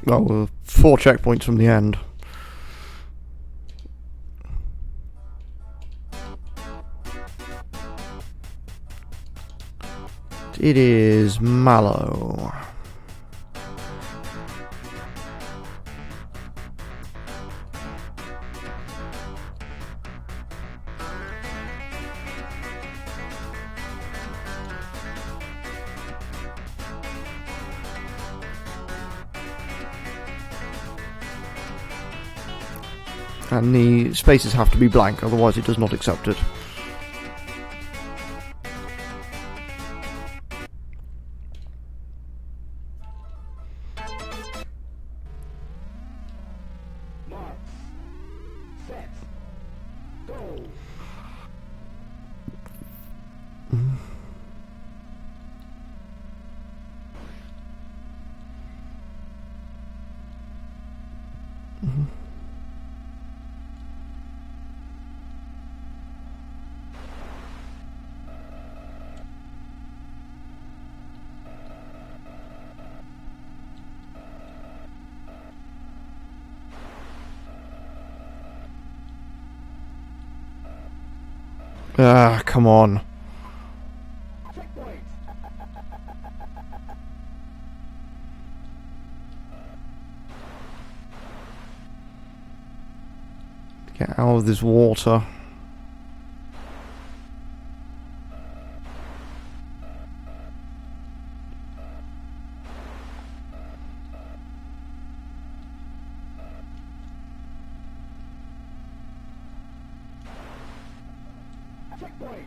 Well, we're 4 checkpoints from the end. It is Mallow. And the spaces have to be blank, otherwise it does not accept it. Marks. Set. Go. Ah, come on. Checkpoint. Get out of this water. Checkpoint.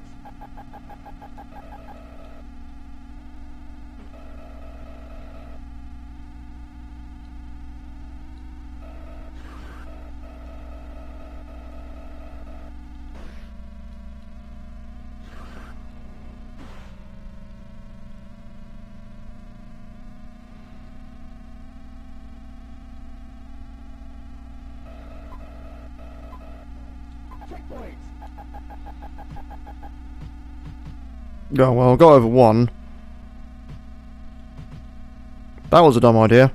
Checkpoint. Oh, well, I got over one. That was a dumb idea.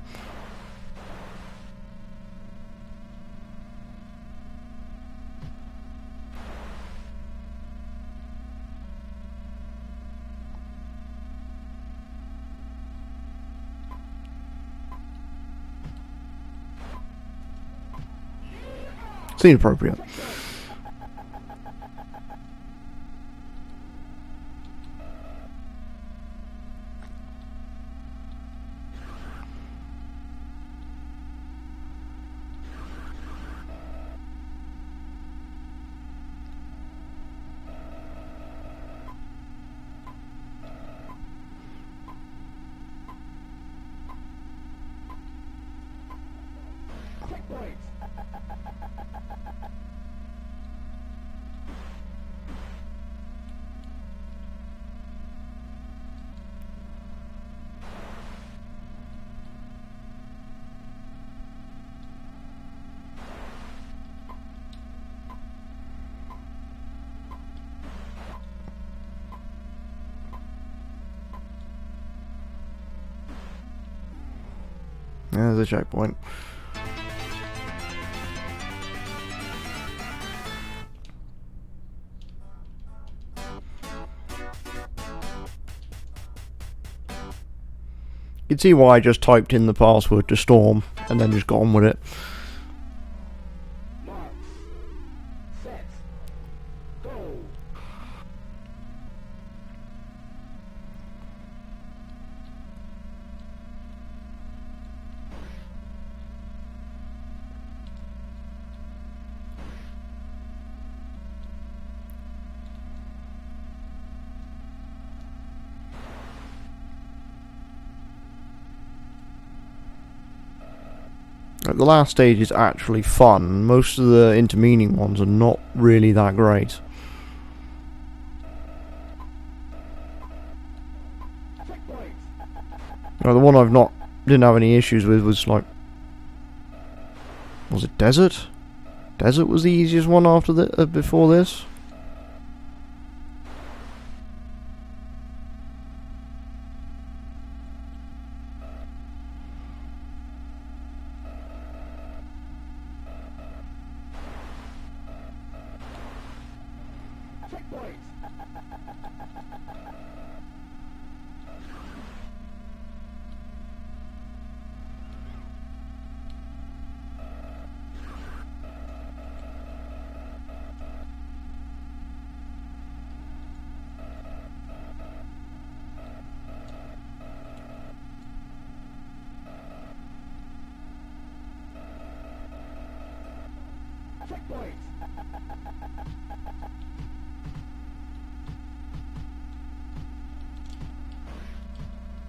Seemed appropriate. Checkpoint. There's a checkpoint. You can see why I just typed in the password to Storm and then just got on with it. Mark. Set. Go. The last stage is actually fun. Most of the intervening ones are not really that great. Checkpoint. The one I've didn't have any issues with was like, was it Desert? Desert was the easiest one after before this. Checkpoint. Checkpoint.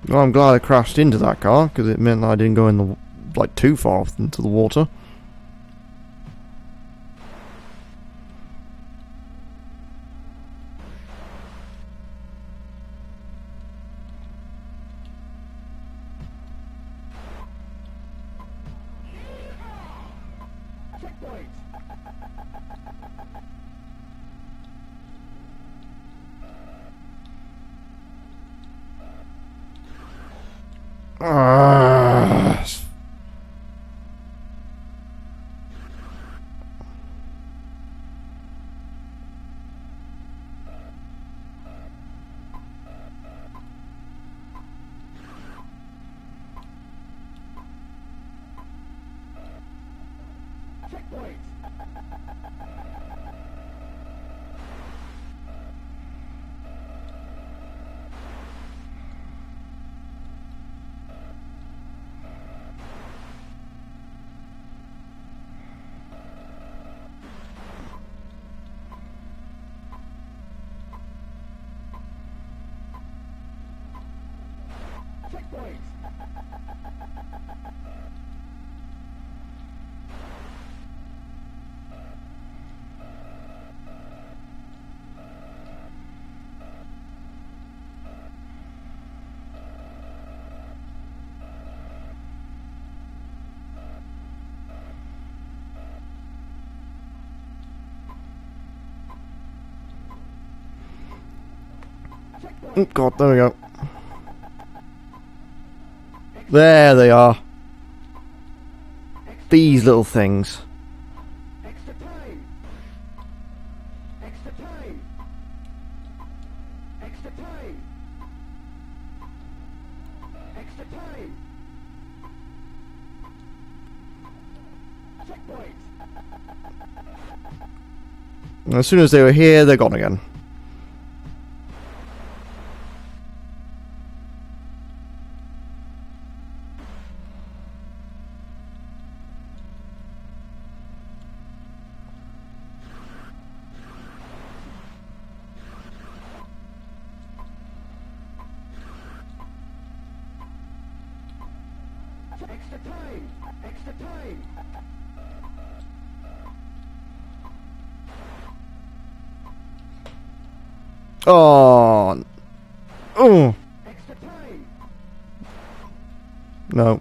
Well, I'm glad I crashed into that car because it meant that I didn't go in the too far off into the water. Checkpoint. Ah. Checkpoint. Checkpoint. Oh God, there we go. There they are. These little things. Extra time. Extra time. Extra time. Extra time. Checkpoint. As soon as they were here, they're gone again. Extra time. Extra time. Oh. Oh. Extra time. No.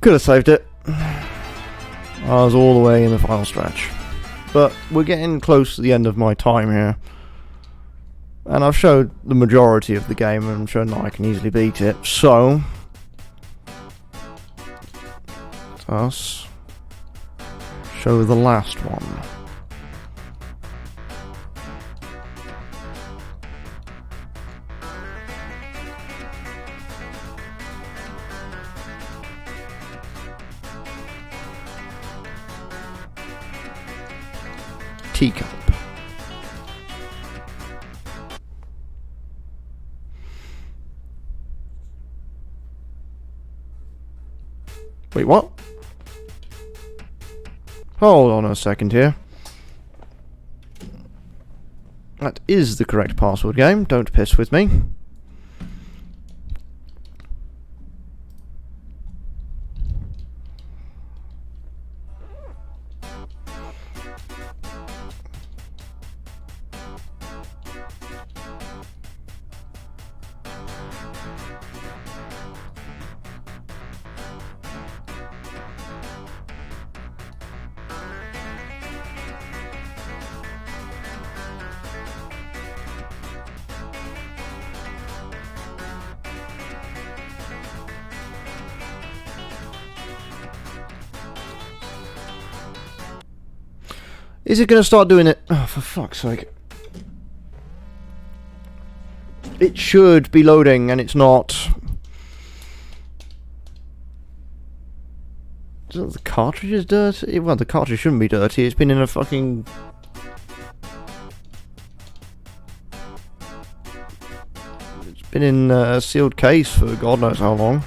Could have saved it. I was all the way in the final stretch. But we're getting close to the end of my time here. And I've showed the majority of the game and I'm shown that I can easily beat it. So, let us show the last one. Teacup. Wait, what? Hold on a second here. That is the correct password game, don't piss with me. Is it going to start doing it? Oh, for fuck's sake. It should be loading, and it's not. The cartridge is dirty? Well, the cartridge shouldn't be dirty. It's been in a fucking... It's been in a sealed case for God knows how long.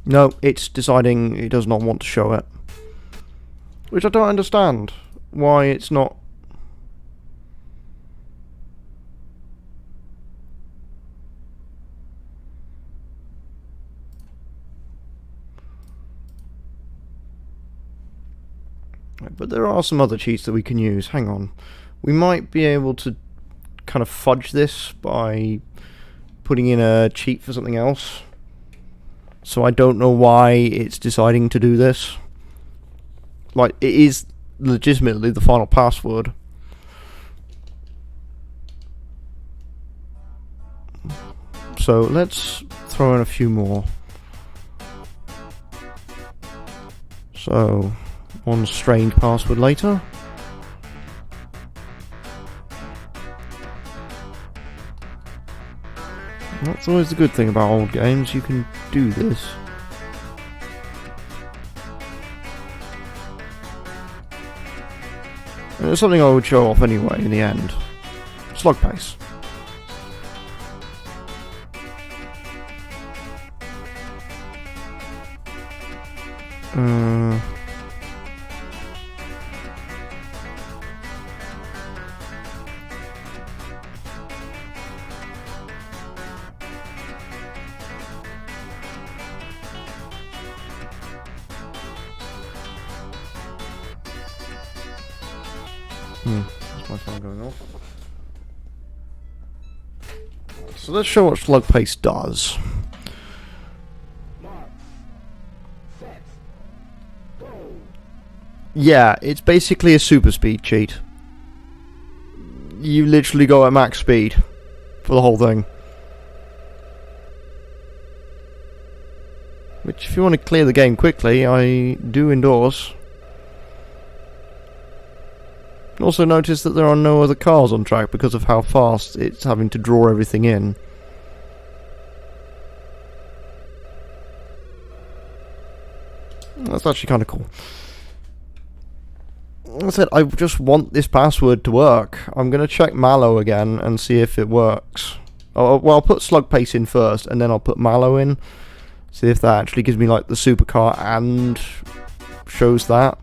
No, it's deciding it does not want to show it. Which I don't understand. Why it's not... But there are some other cheats that we can use. Hang on. We might be able to kind of fudge this by putting in a cheat for something else. So I don't know why it's deciding to do this. Like, it is legitimately the final password. so let's throw in a few more. So, one strained password later. That's always the good thing about old games, you can do this. And it's something I would show off anyway in the end. Slug pace. That's my phone going off. So let's show what slug pace does. Mark. Set. Go. Yeah, it's basically a super speed cheat. You literally go at max speed for the whole thing. Which, if you want to clear the game quickly, I do endorse. Also notice that there are no other cars on track because of how fast it's having to draw everything in. That's actually kind of cool. Like I said, I just want this password to work. I'm going to check Mallow again and see if it works. Oh, well, I'll put slug pace in first and then I'll put Mallow in. See if that actually gives me like the supercar and shows that.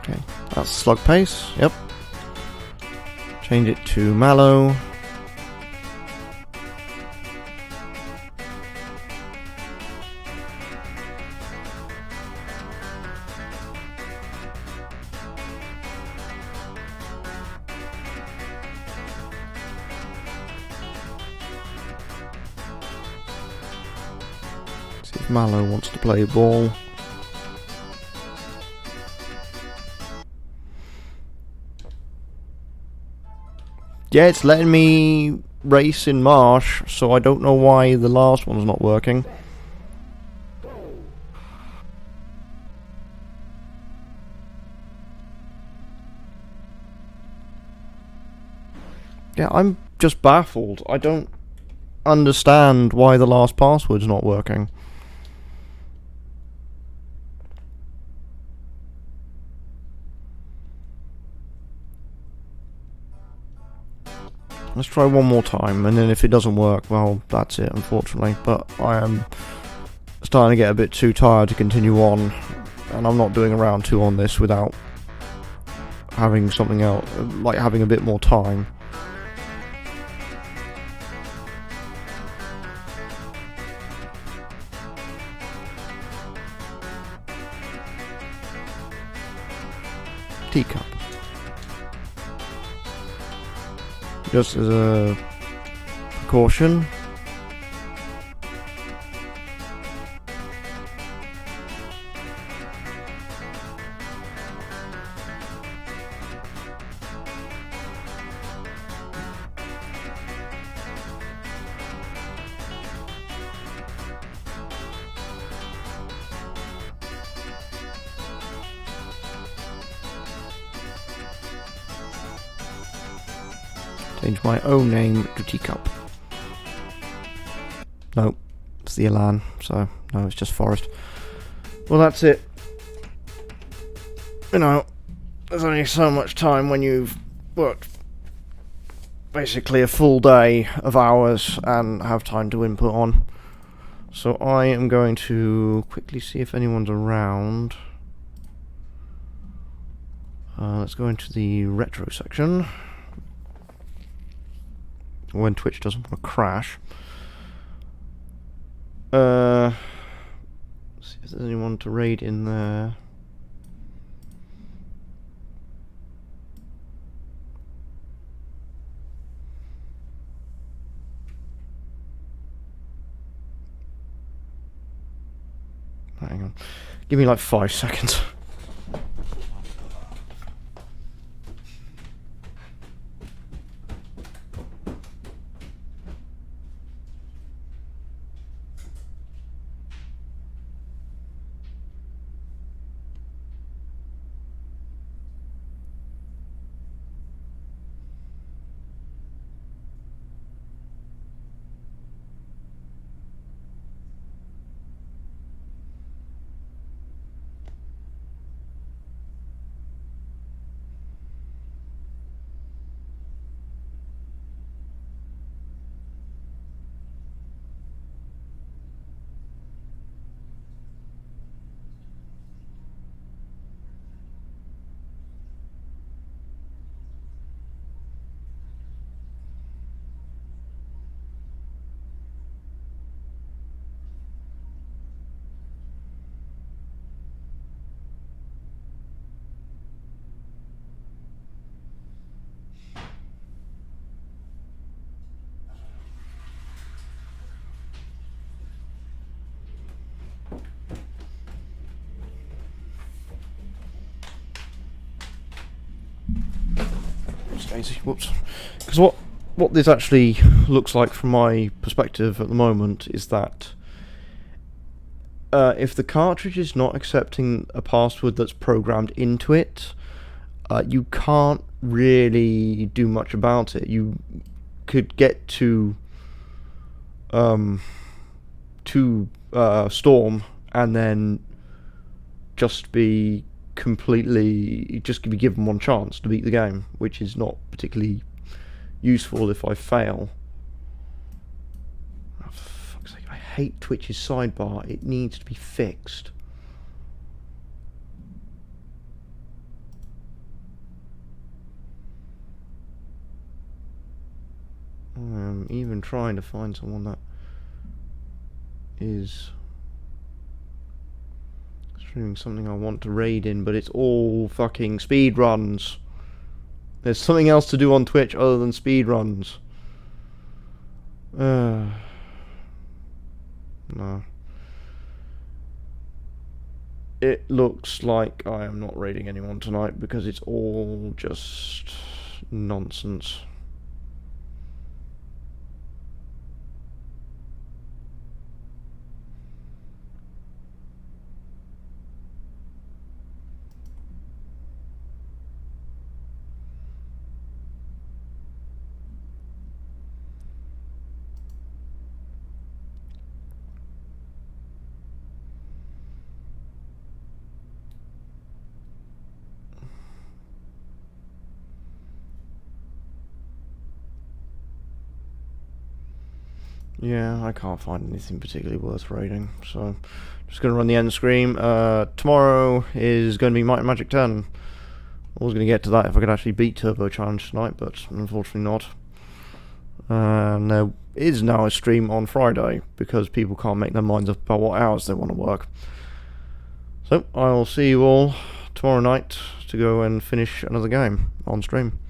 Okay, that's slug pace, yep. Change it to Mallow. See if Mallow wants to play ball. Yeah, it's letting me race in Marsh, so I don't know why the last one's not working. Yeah, I'm just baffled. I don't understand why the last password's not working. Let's try one more time, and then if it doesn't work, well, that's it, unfortunately. But I am starting to get a bit too tired to continue on, and I'm not doing a round 2 on this without having something else, like having a bit more time. Teacup. Just as a precaution. Change my own name to Teacup. No, it's the Elan, so no, it's just Forest. Well, that's it. You know, there's only so much time when you've worked basically a full day of hours and have time to input on. So I am going to quickly see if anyone's around. Let's go into the retro section. When Twitch doesn't want to crash. See if if there's anyone to raid in there. Hang on. Give me like 5 seconds. Whoops. Because what this actually looks like from my perspective at the moment is that if the cartridge is not accepting a password that's programmed into it, you can't really do much about it. You could get to Storm and then just be given one chance to beat the game, which is not particularly useful if I fail. Oh, for fuck's sake, I hate Twitch's sidebar. It needs to be fixed. I'm even trying to find someone that is streaming something I want to raid in, but it's all fucking speed runs. There's something else to do on Twitch other than speed runs. No. It looks like I am not raiding anyone tonight because it's all just nonsense. Yeah, I can't find anything particularly worth raiding, so just going to run the end screen. Tomorrow is going to be Might and Magic 10. I was going to get to that if I could actually beat Turbo Challenge tonight, but unfortunately not. And there is now a stream on Friday, because people can't make their minds up about what hours they want to work. So, I'll see you all tomorrow night to go and finish another game on stream.